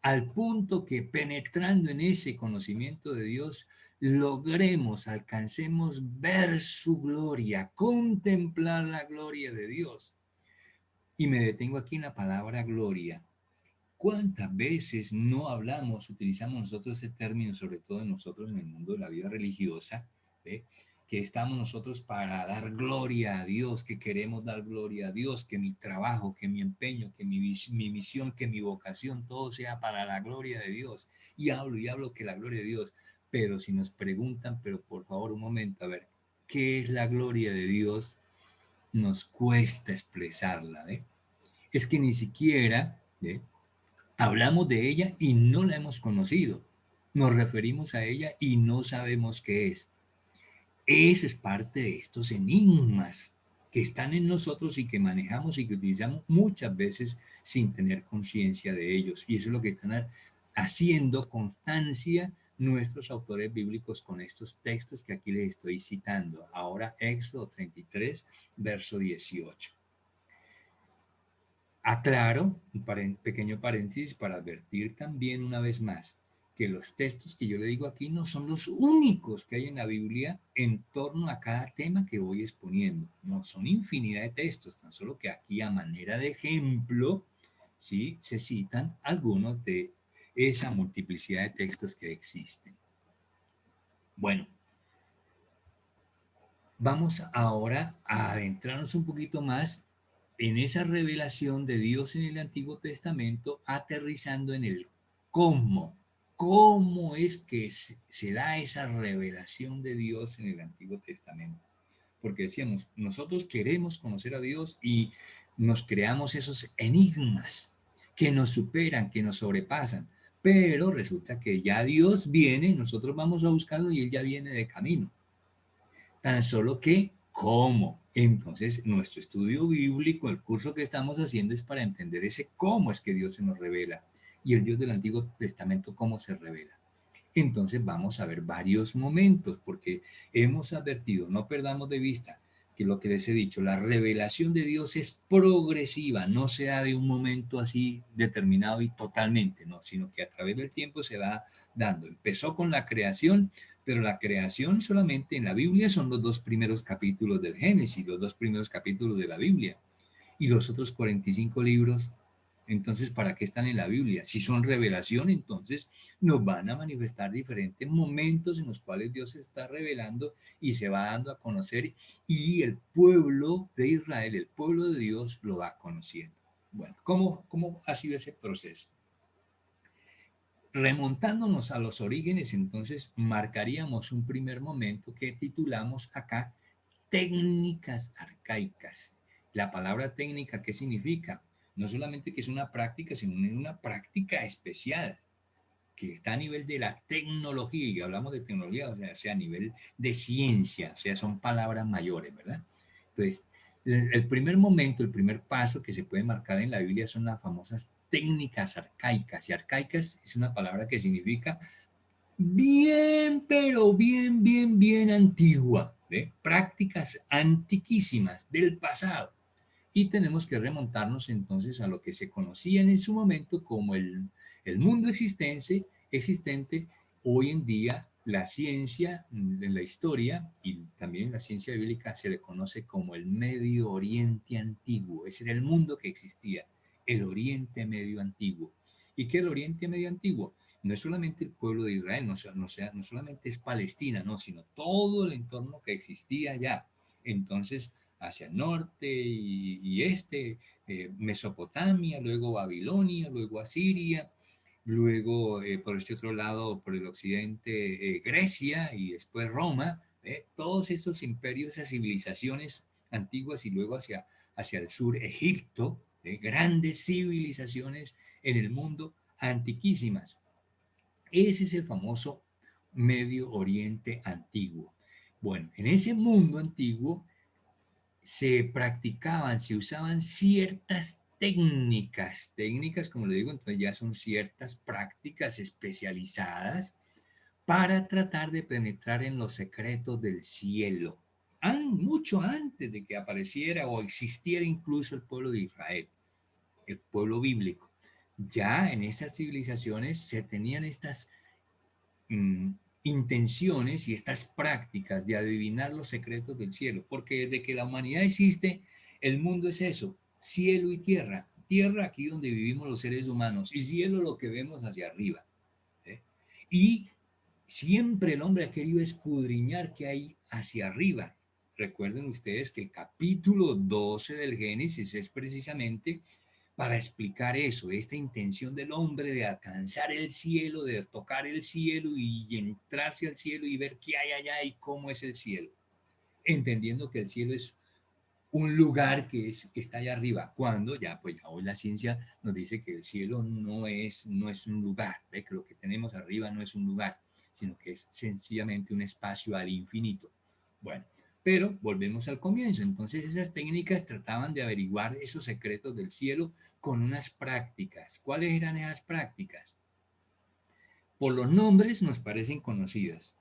Al punto que penetrando en ese conocimiento de Dios, logremos, alcancemos ver su gloria, contemplar la gloria de Dios. Y me detengo aquí en la palabra gloria. ¿Cuántas veces no hablamos, utilizamos nosotros ese término, sobre todo nosotros en el mundo de la vida religiosa, ¿ve? Que estamos nosotros para dar gloria a Dios, que queremos dar gloria a Dios, que mi trabajo, que mi empeño, que mi misión, que mi vocación, todo sea para la gloria de Dios. Y hablo que la gloria de Dios. Pero si nos preguntan, pero por favor un momento, a ver, ¿qué es la gloria de Dios? Nos cuesta expresarla, ¿eh? Es que ni siquiera, ¿eh? Hablamos de ella y no la hemos conocido. Nos referimos a ella y no sabemos qué es. Eso es parte de estos enigmas que están en nosotros y que manejamos y que utilizamos muchas veces sin tener conciencia de ellos. Y eso es lo que están haciendo constancia nuestros autores bíblicos con estos textos que aquí les estoy citando. Ahora Éxodo 33, verso 18. Aclaro, pequeño paréntesis para advertir también una vez más que los textos que yo le digo aquí no son los únicos que hay en la Biblia en torno a cada tema que voy exponiendo. No, son infinidad de textos, tan solo que aquí a manera de ejemplo, ¿sí? Se citan algunos de esa multiplicidad de textos que existen. Bueno, vamos ahora a adentrarnos un poquito más en esa revelación de Dios en el Antiguo Testamento, aterrizando en el cómo. ¿Cómo es que se da esa revelación de Dios en el Antiguo Testamento? Porque decíamos, nosotros queremos conocer a Dios y nos creamos esos enigmas que nos superan, que nos sobrepasan. Pero resulta que ya Dios viene, nosotros vamos a buscarlo y Él ya viene de camino. Tan solo que, ¿cómo? Entonces, nuestro estudio bíblico, el curso que estamos haciendo es para entender ese cómo es que Dios se nos revela y el Dios del Antiguo Testamento cómo se revela. Entonces vamos a ver varios momentos porque hemos advertido, no perdamos de vista que lo que les he dicho, la revelación de Dios es progresiva, no se da de un momento así determinado y totalmente, no, sino que a través del tiempo se va dando. Empezó con la creación, pero la creación solamente en la Biblia son los dos primeros capítulos del Génesis, los dos primeros capítulos de la Biblia. Y los otros 45 libros, entonces, ¿para qué están en la Biblia? Si son revelación, entonces nos van a manifestar diferentes momentos en los cuales Dios se está revelando y se va dando a conocer y el pueblo de Israel, el pueblo de Dios, lo va conociendo. Bueno, ¿cómo ha sido ese proceso? Remontándonos a los orígenes, entonces marcaríamos un primer momento que titulamos acá técnicas arcaicas. La palabra técnica, ¿qué significa? No solamente que es una práctica, sino una práctica especial que está a nivel de la tecnología, y hablamos de tecnología, o sea, a nivel de ciencia, o sea, son palabras mayores, ¿verdad? Entonces, el primer momento, el primer paso que se puede marcar en la Biblia son las famosas técnicas arcaicas, y arcaicas es una palabra que significa bien, pero bien antigua, ¿ve? Prácticas antiquísimas del pasado. Y tenemos que remontarnos entonces a lo que se conocía en su momento como el mundo existente. Hoy en día la ciencia, en la historia y también la ciencia bíblica se le conoce como el Medio Oriente Antiguo. Ese era el mundo que existía, el Oriente Medio Antiguo. ¿Y qué es el Oriente Medio Antiguo? No es solamente el pueblo de Israel, no solamente es Palestina, no, sino todo el entorno que existía allá. Entonces, hacia el norte y este, Mesopotamia, luego Babilonia, luego Asiria, luego por este otro lado, por el occidente, Grecia y después Roma, todos estos imperios, esas civilizaciones antiguas y luego hacia el sur Egipto, grandes civilizaciones en el mundo antiquísimas. Ese es el famoso Medio Oriente antiguo. Bueno, en ese mundo antiguo se practicaban, se usaban ciertas técnicas, como le digo, entonces ya son ciertas prácticas especializadas para tratar de penetrar en los secretos del cielo, mucho antes de que apareciera o existiera incluso el pueblo de Israel, el pueblo bíblico. Ya en estas civilizaciones se tenían estas mm, intenciones y estas prácticas de adivinar los secretos del cielo, porque desde que la humanidad existe, el mundo es eso, cielo y tierra. tierra aquí donde vivimos los seres humanos y cielo lo que vemos hacia arriba. ¿Eh? Y siempre el hombre ha querido escudriñar qué hay hacia arriba. Recuerden ustedes que el capítulo 12 del Génesis es precisamente para explicar eso, esta intención del hombre de alcanzar el cielo, de tocar el cielo y entrarse al cielo y ver qué hay allá y cómo es el cielo, entendiendo que el cielo es un lugar que está allá arriba, cuando ya, pues ya hoy la ciencia nos dice que el cielo no es un lugar, ¿ve? Que lo que tenemos arriba no es un lugar, sino que es sencillamente un espacio al infinito. Bueno, pero volvemos al comienzo. Entonces esas técnicas trataban de averiguar esos secretos del cielo con unas prácticas. ¿Cuáles eran esas prácticas? Por los nombres nos parecen conocidas,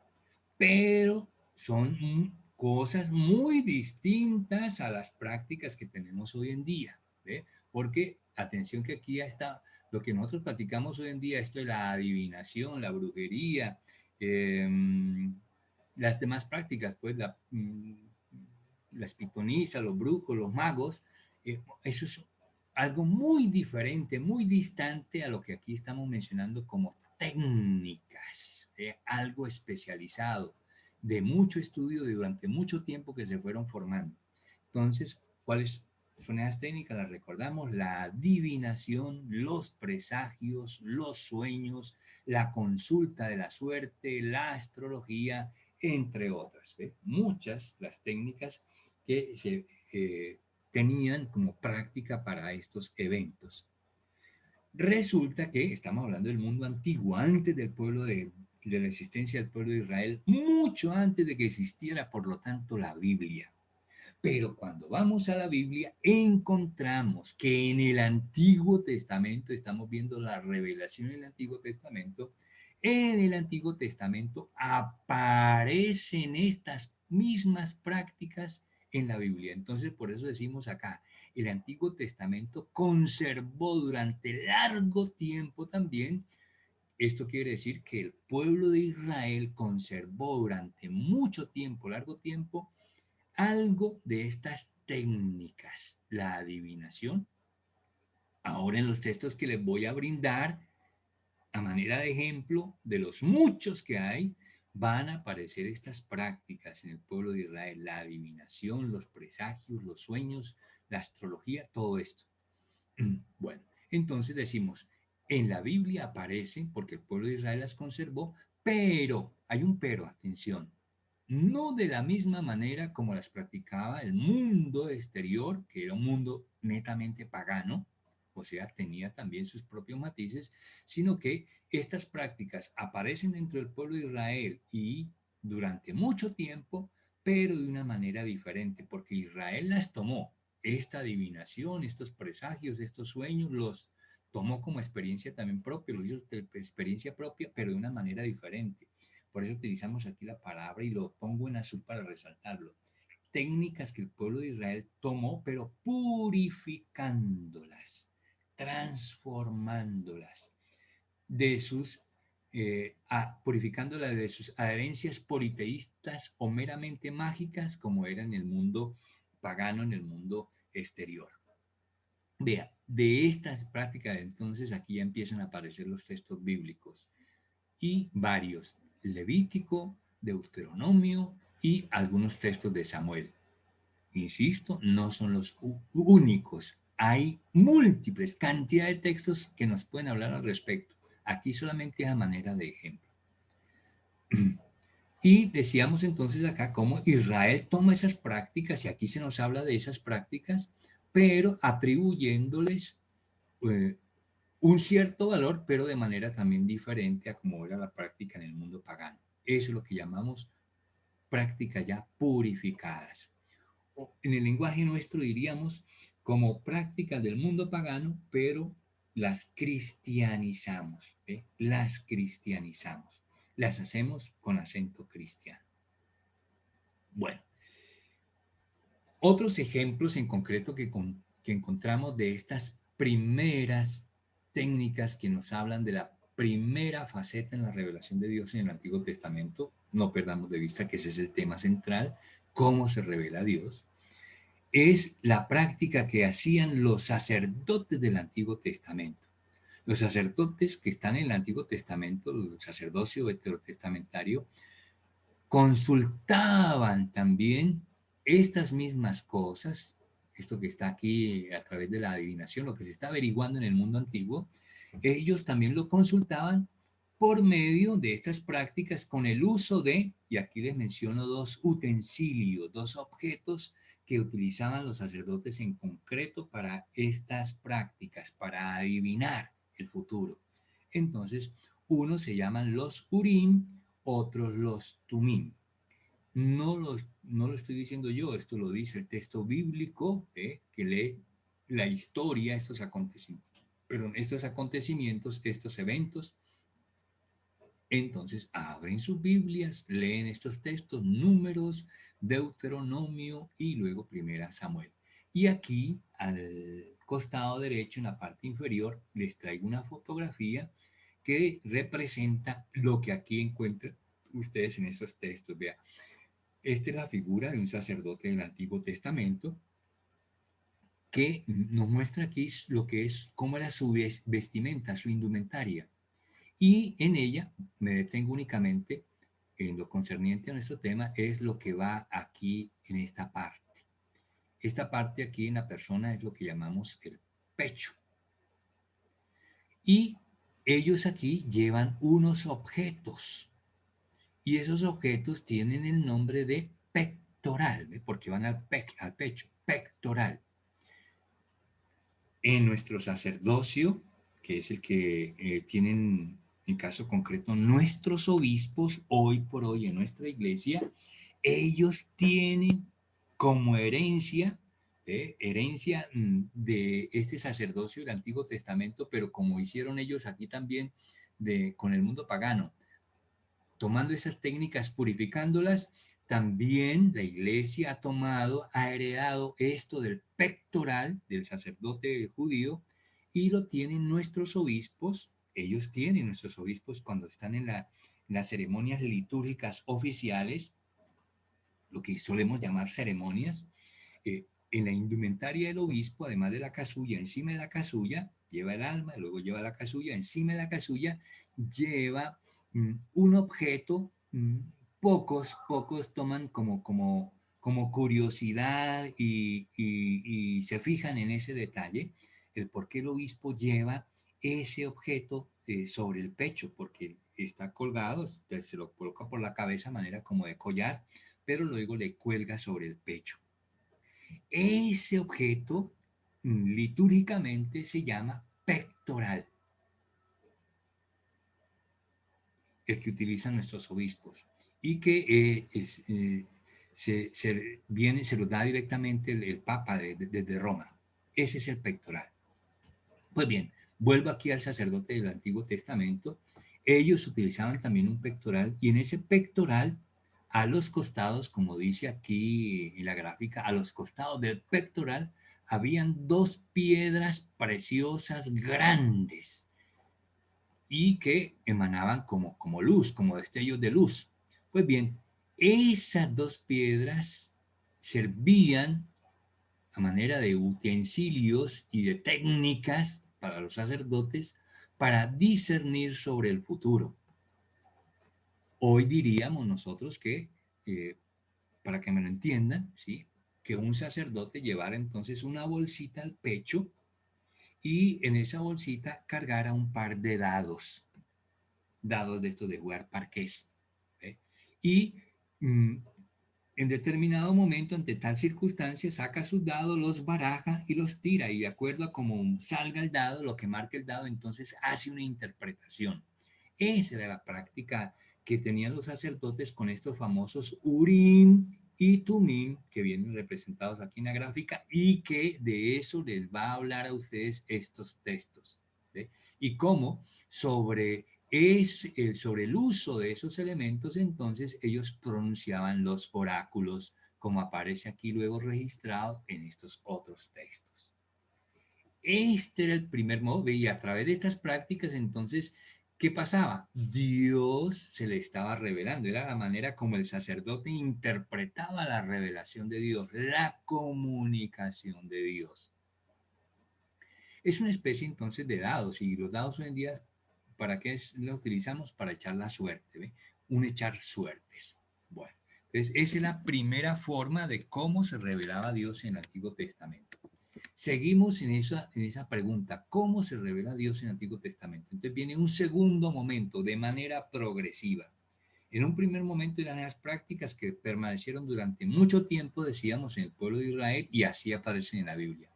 pero son cosas muy distintas a las prácticas que tenemos hoy en día, ¿ve? Porque, atención que aquí ya está, lo que nosotros practicamos hoy en día, esto es la adivinación, la brujería, eh, las demás prácticas, pues las pitonisas, los brujos, los magos, eso es algo muy diferente, muy distante a lo que aquí estamos mencionando como técnicas, algo especializado, de mucho estudio, de durante mucho tiempo que se fueron formando. Entonces, ¿cuáles son esas técnicas? Las recordamos: la adivinación, los presagios, los sueños, la consulta de la suerte, la astrología, entre otras. ¿Ve? Muchas las técnicas que se tenían como práctica para estos eventos. Resulta que estamos hablando del mundo antiguo, antes del pueblo de la existencia del pueblo de Israel, mucho antes de que existiera, por lo tanto, la Biblia. Pero cuando vamos a la Biblia, encontramos que en el Antiguo Testamento, estamos viendo la revelación en el Antiguo Testamento, en el Antiguo Testamento aparecen estas mismas prácticas en la Biblia. Entonces, por eso decimos acá, el Antiguo Testamento conservó durante largo tiempo también. Esto quiere decir que el pueblo de Israel conservó durante mucho tiempo, largo tiempo, algo de estas técnicas, la adivinación. Ahora en los textos que les voy a brindar, a manera de ejemplo de los muchos que hay, van a aparecer estas prácticas en el pueblo de Israel: la adivinación, los presagios, los sueños, la astrología, todo esto. Bueno, entonces decimos, en la Biblia aparecen porque el pueblo de Israel las conservó, pero, hay un pero, atención, no de la misma manera como las practicaba el mundo exterior, que era un mundo netamente pagano, o sea, tenía también sus propios matices, sino que estas prácticas aparecen dentro del pueblo de Israel y durante mucho tiempo, pero de una manera diferente, porque Israel las tomó, esta adivinación, estos presagios, estos sueños, los tomó como experiencia también propia, lo hizo de experiencia propia, pero de una manera diferente. Por eso utilizamos aquí la palabra y lo pongo en azul para resaltarlo. Técnicas que el pueblo de Israel tomó, pero purificándolas, transformándolas de sus, purificándolas de sus adherencias politeístas o meramente mágicas, como era en el mundo pagano, en el mundo exterior. Vea, de estas prácticas entonces aquí ya empiezan a aparecer los textos bíblicos y varios: Levítico, Deuteronomio y algunos textos de Samuel. Insisto, no son los únicos. Hay múltiples cantidad de textos que nos pueden hablar al respecto. Aquí solamente a manera de ejemplo. Y decíamos entonces acá cómo Israel toma esas prácticas, y aquí se nos habla de esas prácticas, pero atribuyéndoles eh, un cierto valor, pero de manera también diferente a como era la práctica en el mundo pagano. Eso es lo que llamamos prácticas ya purificadas. O en el lenguaje nuestro diríamos como prácticas del mundo pagano, pero las cristianizamos, ¿eh? Las cristianizamos. Las hacemos con acento cristiano. Bueno, otros ejemplos en concreto que encontramos de estas primeras técnicas que nos hablan de la primera faceta en la revelación de Dios en el Antiguo Testamento, no perdamos de vista que ese es el tema central, cómo se revela Dios. es la práctica que hacían los sacerdotes del Antiguo Testamento. Los sacerdotes que están en el Antiguo Testamento, el sacerdocio veterotestamentario, consultaban también estas mismas cosas, esto que está aquí a través de la adivinación, lo que se está averiguando en el mundo antiguo, ellos también lo consultaban por medio de estas prácticas con el uso de, y aquí les menciono dos utensilios, dos objetos que utilizaban los sacerdotes en concreto para estas prácticas, para adivinar el futuro. Entonces, unos se llaman los Urim, otros los Tumim. No lo estoy diciendo yo, esto lo dice el texto bíblico que lee la historia, estos acontecimientos, estos eventos. Entonces abren sus Biblias, leen estos textos, Números, Deuteronomio y luego Primera Samuel. Y aquí al costado derecho, en la parte inferior, les traigo una fotografía que representa lo que aquí encuentran ustedes en estos textos. Vean, esta es la figura de un sacerdote del Antiguo Testamento que nos muestra aquí lo que es, cómo era su vestimenta, su indumentaria. Y en ella me detengo únicamente en lo concerniente a nuestro tema, es lo que va aquí en esta parte. Esta parte aquí en la persona es lo que llamamos el pecho. Y ellos aquí llevan unos objetos. Y esos objetos tienen el nombre de pectoral, ¿ve? Porque van al pecho, pectoral. En nuestro sacerdocio, que es el que tienen en caso concreto nuestros obispos, hoy por hoy en nuestra iglesia, ellos tienen como herencia, de este sacerdocio del Antiguo Testamento, pero como hicieron ellos aquí también con el mundo pagano, tomando esas técnicas, purificándolas, también la iglesia ha tomado, ha heredado esto del pectoral del sacerdote judío y lo tienen nuestros obispos. Ellos tienen nuestros obispos cuando están en las ceremonias litúrgicas oficiales, lo que solemos llamar ceremonias. En la indumentaria del obispo, además de la casulla, encima de la casulla, lleva el alma, luego lleva la casulla, encima de la casulla lleva un objeto. Pocos toman como curiosidad y se fijan en ese detalle, el por qué el obispo lleva ese objeto sobre el pecho, porque está colgado, se lo coloca por la cabeza, manera como de collar, pero luego le cuelga sobre el pecho. Ese objeto litúrgicamente se llama pectoral, el que utilizan nuestros obispos, y que se lo da directamente el Papa desde Roma. Ese es el pectoral. Pues bien, vuelvo aquí al sacerdote del Antiguo Testamento. Ellos utilizaban también un pectoral, y en ese pectoral, a los costados, como dice aquí en la gráfica, a los costados del pectoral habían dos piedras preciosas grandes y que emanaban como luz, como destellos de luz. Pues bien, esas dos piedras servían a manera de utensilios y de técnicas para los sacerdotes para discernir sobre el futuro. Hoy diríamos nosotros que, para que me lo entiendan, ¿sí?, que un sacerdote llevara entonces una bolsita al pecho y en esa bolsita cargara un par de dados de estos de jugar parqués. ¿Eh? Y en determinado momento, ante tal circunstancia, saca sus dados, los baraja y los tira, y de acuerdo a cómo salga el dado, lo que marque el dado, entonces hace una interpretación. Esa era la práctica que tenían los sacerdotes con estos famosos Urim y Tumim, que vienen representados aquí en la gráfica, y que de eso les va a hablar a ustedes estos textos. ¿Sí? Y cómo sobre el uso de esos elementos, entonces ellos pronunciaban los oráculos, como aparece aquí luego registrado en estos otros textos. Este era el primer modo, y a través de estas prácticas, entonces, ¿Qué pasaba? Dios se le estaba revelando, era la manera como el sacerdote interpretaba la revelación de Dios, la comunicación de Dios. Es una especie entonces de dados, y los dados hoy en día, ¿para qué los utilizamos? Para echar la suerte, ¿ve? Un echar suertes. Bueno, entonces esa es la primera forma de cómo se revelaba Dios en el Antiguo Testamento. Seguimos en esa pregunta, ¿cómo se revela Dios en el Antiguo Testamento? Entonces viene un segundo momento de manera progresiva. En un primer momento eran las prácticas que permanecieron durante mucho tiempo, decíamos, en el pueblo de Israel y así aparecen en la Biblia.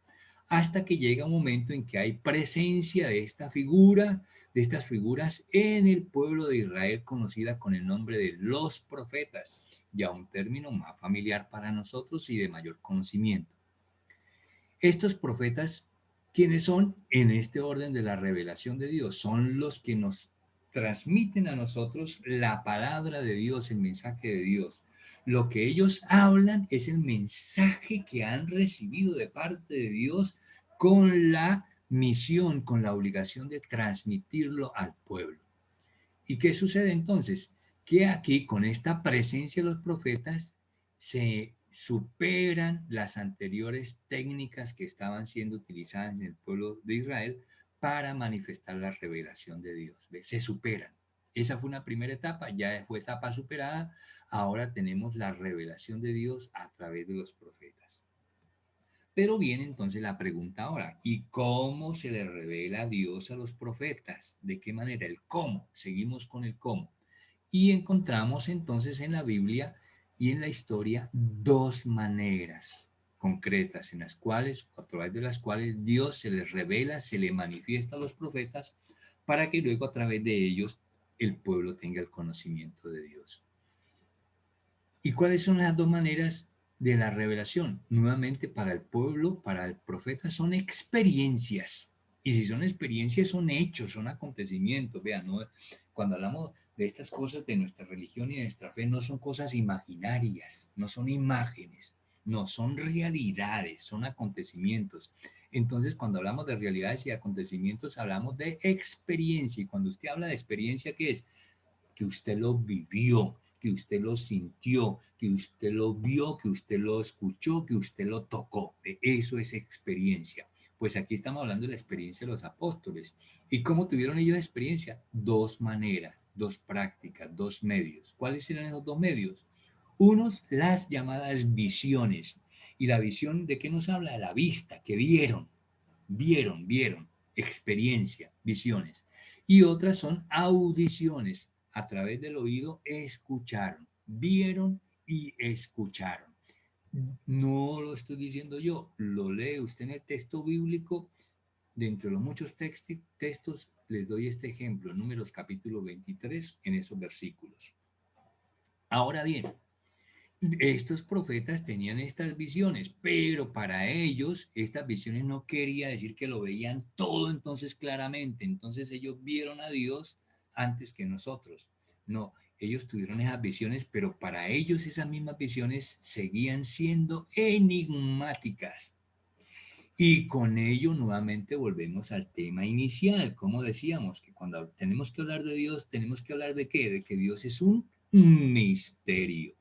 Hasta que llega un momento en que hay presencia de esta figura, de estas figuras en el pueblo de Israel conocida con el nombre de los profetas, ya un término más familiar para nosotros y de mayor conocimiento. Estos profetas, ¿quiénes son? En este orden de la revelación de Dios, son los que nos transmiten a nosotros la palabra de Dios, el mensaje de Dios. Lo que ellos hablan es el mensaje que han recibido de parte de Dios con la misión, con la obligación de transmitirlo al pueblo. ¿Y qué sucede entonces? Que aquí, con esta presencia de los profetas, se superan las anteriores técnicas que estaban siendo utilizadas en el pueblo de Israel para manifestar la revelación de Dios. ¿Ve? Se superan. Esa fue una primera etapa, ya fue etapa superada. Ahora tenemos la revelación de Dios a través de los profetas. Pero viene entonces la pregunta ahora, ¿y cómo se le revela a Dios a los profetas? ¿De qué manera? El cómo. Seguimos con el cómo. Y encontramos entonces en la Biblia y en la historia dos maneras concretas en las cuales, a través de las cuales Dios se les revela, se le manifiesta a los profetas para que luego a través de ellos el pueblo tenga el conocimiento de Dios. ¿Y cuáles son las dos maneras de la revelación? Nuevamente, para el pueblo, para el profeta, son experiencias. Y si son experiencias, son hechos, son acontecimientos. Vean, ¿no? Cuando hablamos de estas cosas de nuestra religión y de nuestra fe, no son cosas imaginarias, no son imágenes, no, son realidades, son acontecimientos. Entonces, cuando hablamos de realidades y acontecimientos, hablamos de experiencia. Y cuando usted habla de experiencia, ¿qué es? Que usted lo vivió, que usted lo sintió, que usted lo vio, que usted lo escuchó, que usted lo tocó. Eso es experiencia. Pues aquí estamos hablando de la experiencia de los apóstoles. ¿Y cómo tuvieron ellos experiencia? Dos maneras, dos prácticas, dos medios. ¿Cuáles eran esos dos medios? Unos, las llamadas visiones. ¿Y la visión de qué nos habla? De la vista, que vieron, experiencia, visiones. Y otras son audiciones, a través del oído escucharon, vieron y escucharon. No lo estoy diciendo yo, lo lee usted en el texto bíblico. Dentro de los muchos textos, les doy este ejemplo, Números capítulo 23, en esos versículos. Ahora bien, estos profetas tenían estas visiones, pero para ellos estas visiones no quería decir que lo veían todo entonces claramente. Entonces ellos vieron a Dios antes que nosotros. No, ellos tuvieron esas visiones, pero para ellos esas mismas visiones seguían siendo enigmáticas. Y con ello nuevamente volvemos al tema inicial, como decíamos, que cuando tenemos que hablar de Dios, tenemos que hablar de qué, de que Dios es un misterio.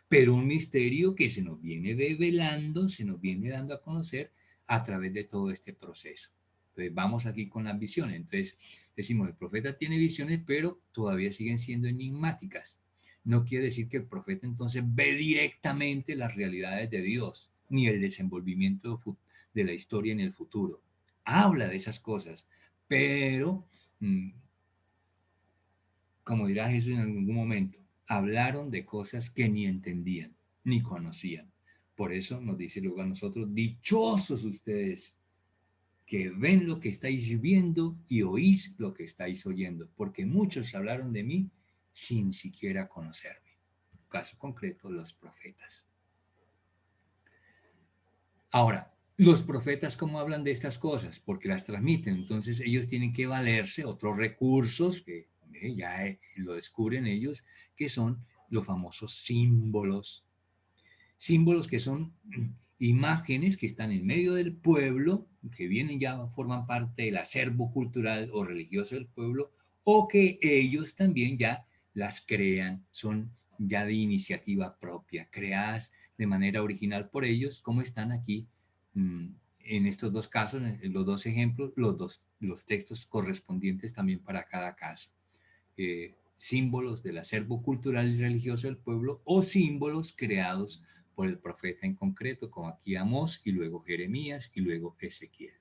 Pero un misterio que se nos viene develando, se nos viene dando a conocer a través de todo este proceso. Entonces vamos aquí con las visiones. Entonces decimos, el profeta tiene visiones, pero todavía siguen siendo enigmáticas. No quiere decir que el profeta entonces ve directamente las realidades de Dios, ni el desenvolvimiento de la historia en el futuro. Habla de esas cosas, pero como dirá Jesús en algún momento, hablaron de cosas que ni entendían, ni conocían. Por eso nos dice luego a nosotros, dichosos ustedes que ven lo que estáis viendo y oís lo que estáis oyendo, porque muchos hablaron de mí sin siquiera conocerme. Caso concreto, los profetas. Ahora, los profetas, ¿cómo hablan de estas cosas? Porque las transmiten. Entonces ellos tienen que valerse otros recursos que ya lo descubren ellos, que son los famosos símbolos. Símbolos que son imágenes que están en medio del pueblo, que vienen ya, forman parte del acervo cultural o religioso del pueblo, o que ellos también ya las crean, son ya de iniciativa propia, creadas de manera original por ellos, como están aquí en estos dos casos, en los dos ejemplos, los textos correspondientes también para cada caso. Símbolos del acervo cultural y religioso del pueblo o símbolos creados por el profeta en concreto, como aquí Amós y luego Jeremías y luego Ezequiel.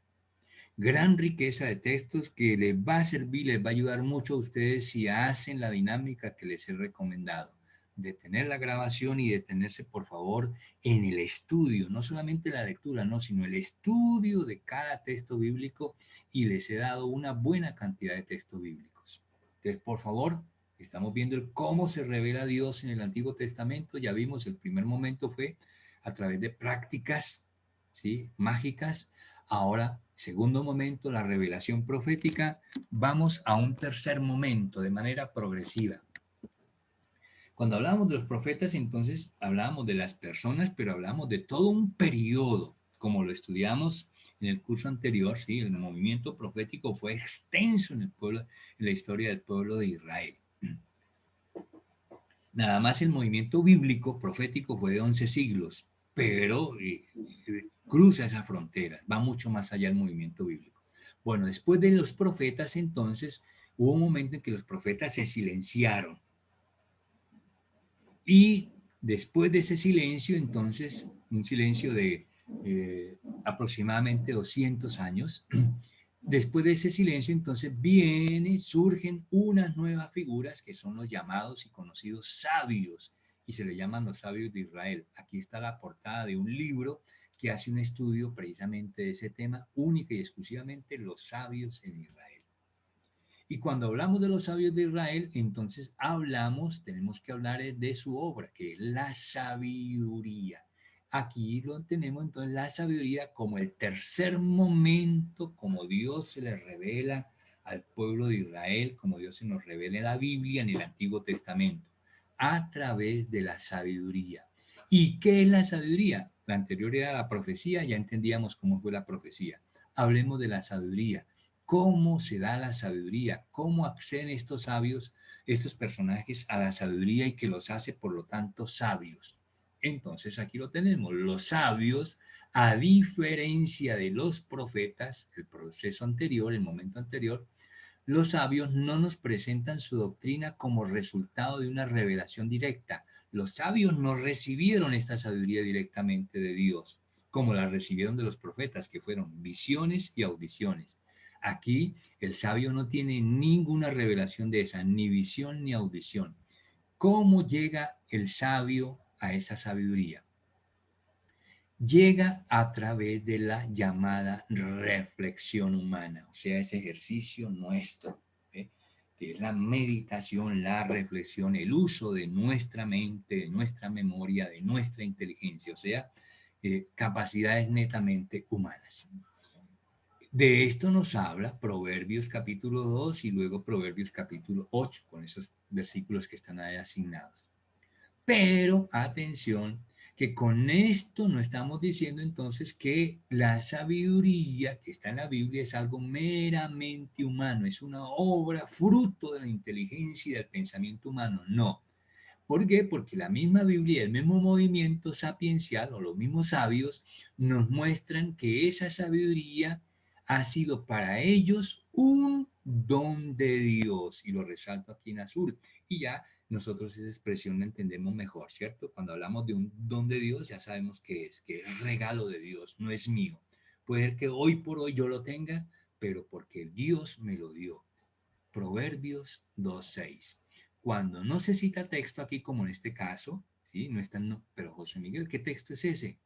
Gran riqueza de textos que les va a servir, les va a ayudar mucho a ustedes si hacen la dinámica que les he recomendado. Detener la grabación y detenerse, por favor, en el estudio, no solamente la lectura, no, sino el estudio de cada texto bíblico, y les he dado una buena cantidad de textos bíblicos. Entonces, por favor, estamos viendo cómo se revela Dios en el Antiguo Testamento. Ya vimos, el primer momento fue a través de prácticas, ¿sí?, mágicas. Ahora, segundo momento, la revelación profética. Vamos a un tercer momento de manera progresiva. Cuando hablamos de los profetas, entonces hablábamos de las personas, pero hablamos de todo un periodo, como lo estudiamos en el curso anterior. Sí, el movimiento profético fue extenso en el pueblo, en la historia del pueblo de Israel. Nada más el movimiento bíblico profético fue de 11 siglos, pero cruza esa frontera, va mucho más allá del movimiento bíblico. Bueno, después de los profetas, entonces, hubo un momento en que los profetas se silenciaron. Y después de ese silencio, entonces, un silencio de aproximadamente 200 años, después de ese silencio, entonces surgen unas nuevas figuras que son los llamados y conocidos sabios, y se le llaman los sabios de Israel. Aquí está la portada de un libro que hace un estudio precisamente de ese tema, única y exclusivamente los sabios en Israel. Y cuando hablamos de los sabios de Israel, entonces tenemos que hablar de su obra, que es la sabiduría. Aquí lo tenemos entonces la sabiduría como el tercer momento, como Dios se le revela al pueblo de Israel, como Dios se nos revela en la Biblia, en el Antiguo Testamento, a través de la sabiduría. ¿Y qué es la sabiduría? La anterior era la profecía, ya entendíamos cómo fue la profecía. Hablemos de la sabiduría. ¿Cómo se da la sabiduría? ¿Cómo acceden estos sabios, estos personajes a la sabiduría y que los hace, por lo tanto, sabios? Entonces aquí lo tenemos, los sabios, a diferencia de los profetas, el proceso anterior, el momento anterior, los sabios no nos presentan su doctrina como resultado de una revelación directa. Los sabios no recibieron esta sabiduría directamente de Dios, como la recibieron de los profetas, que fueron visiones y audiciones. Aquí el sabio no tiene ninguna revelación de esa, ni visión ni audición. ¿Cómo llega el sabio a esa sabiduría? Llega a través de la llamada reflexión humana, o sea, ese ejercicio nuestro, ¿eh?, que es la meditación, la reflexión, el uso de nuestra mente, de nuestra memoria, de nuestra inteligencia, o sea, capacidades netamente humanas. De esto nos habla Proverbios capítulo 2 y luego Proverbios capítulo 8, con esos versículos que están ahí asignados. Pero atención, que con esto no estamos diciendo entonces que la sabiduría que está en la Biblia es algo meramente humano, es una obra fruto de la inteligencia y del pensamiento humano. No. ¿Por qué? Porque la misma Biblia, el mismo movimiento sapiencial o los mismos sabios nos muestran que esa sabiduría ha sido para ellos un don de Dios, y lo resalto aquí en azul. Y ya nosotros esa expresión la entendemos mejor, ¿cierto? Cuando hablamos de un don de Dios, ya sabemos que es regalo de Dios, no es mío. Puede ser que hoy por hoy yo lo tenga, pero porque Dios me lo dio. Proverbios 2:6. Cuando no se cita texto aquí, como en este caso, ¿sí? No está, no, pero José Miguel, ¿qué texto es ese?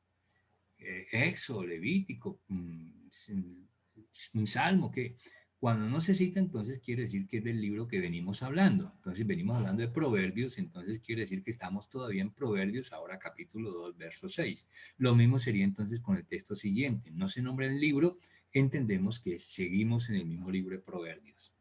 Éxodo, Levítico, un salmo, que cuando no se cita, entonces quiere decir que es del libro que venimos hablando. Entonces venimos hablando de Proverbios, entonces quiere decir que estamos todavía en Proverbios, ahora capítulo 2, verso 6. Lo mismo sería entonces con el texto siguiente. No se nombra el libro, entendemos que seguimos en el mismo libro de Proverbios.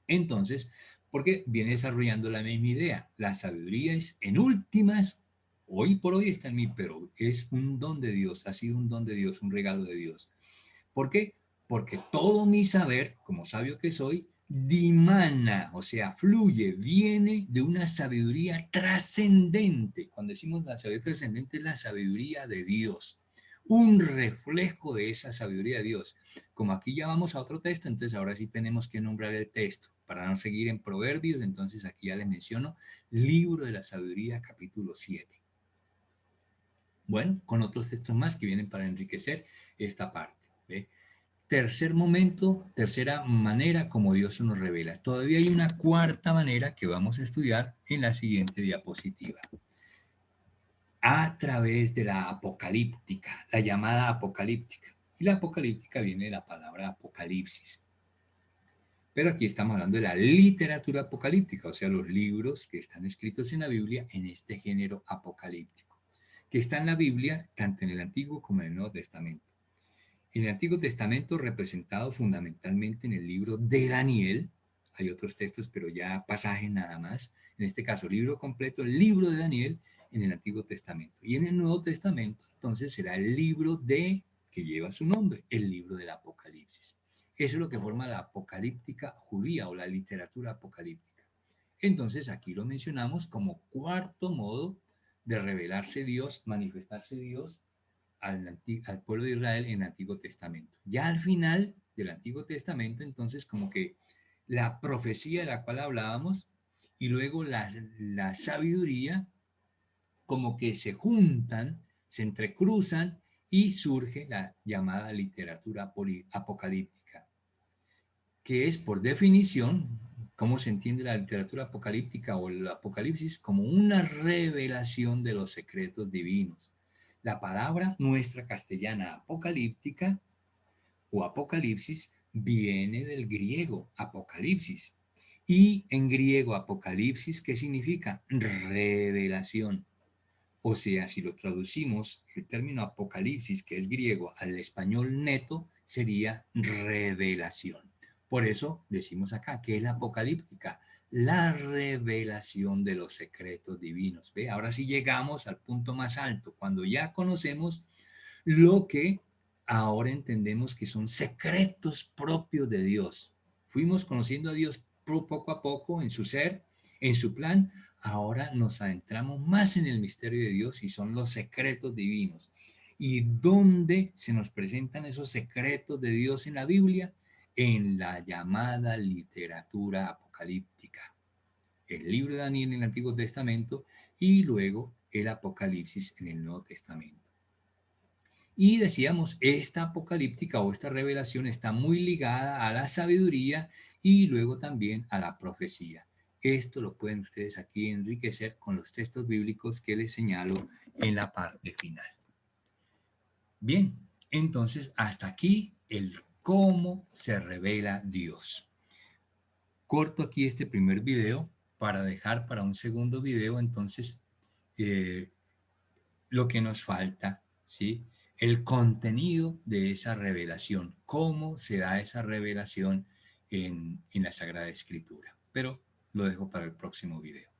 Entonces, porque viene desarrollando la misma idea. La sabiduría es, en últimas, hoy por hoy está en mí, pero es un don de Dios, ha sido un don de Dios, un regalo de Dios. ¿Por qué? Porque todo mi saber, como sabio que soy, dimana, o sea, fluye, viene de una sabiduría trascendente. Cuando decimos la sabiduría trascendente es la sabiduría de Dios, un reflejo de esa sabiduría de Dios. Como aquí ya vamos a otro texto, entonces ahora sí tenemos que nombrar el texto. Para no seguir en Proverbios, entonces aquí ya les menciono, Libro de la Sabiduría, capítulo 7. Bueno, con otros textos más que vienen para enriquecer esta parte. ¿Ve? Tercer momento, tercera manera como Dios se nos revela. Todavía hay una cuarta manera que vamos a estudiar en la siguiente diapositiva. A través de la apocalíptica, la llamada apocalíptica. Y la apocalíptica viene de la palabra apocalipsis. Pero aquí estamos hablando de la literatura apocalíptica, o sea, los libros que están escritos en la Biblia en este género apocalíptico, que está en la Biblia tanto en el Antiguo como en el Nuevo Testamento. En el Antiguo Testamento, representado fundamentalmente en el libro de Daniel, hay otros textos, pero ya pasajes nada más. En este caso, libro completo, el libro de Daniel en el Antiguo Testamento. Y en el Nuevo Testamento, entonces, será el libro de, que lleva su nombre, el libro del Apocalipsis. Eso es lo que forma la apocalíptica judía o la literatura apocalíptica. Entonces, aquí lo mencionamos como cuarto modo de revelarse Dios, manifestarse Dios al pueblo de Israel en el Antiguo Testamento. Ya al final del Antiguo Testamento, entonces, como que la profecía de la cual hablábamos y luego la sabiduría, como que se juntan, se entrecruzan y surge la llamada literatura apocalíptica, que es por definición, cómo se entiende la literatura apocalíptica o el apocalipsis, como una revelación de los secretos divinos. La palabra nuestra castellana apocalíptica o apocalipsis viene del griego apocalipsis. Y en griego apocalipsis, ¿qué significa? Revelación. O sea, si lo traducimos, el término apocalipsis, que es griego, al español neto, sería revelación. Por eso decimos acá que es la apocalíptica, la revelación de los secretos divinos. ¿Ve? Ahora sí llegamos al punto más alto, cuando ya conocemos lo que ahora entendemos que son secretos propios de Dios. Fuimos conociendo a Dios poco a poco en su ser, en su plan. Ahora nos adentramos más en el misterio de Dios y son los secretos divinos. ¿Y dónde se nos presentan esos secretos de Dios en la Biblia? En la llamada literatura apocalíptica. El libro de Daniel en el Antiguo Testamento y luego el Apocalipsis en el Nuevo Testamento. Y decíamos, esta apocalíptica o esta revelación está muy ligada a la sabiduría y luego también a la profecía. Esto lo pueden ustedes aquí enriquecer con los textos bíblicos que les señalo en la parte final. Bien, entonces hasta aquí el cómo se revela Dios. Corto aquí este primer video para dejar para un segundo video entonces lo que nos falta, ¿sí? El contenido de esa revelación, cómo se da esa revelación en la Sagrada Escritura. Pero lo dejo para el próximo video.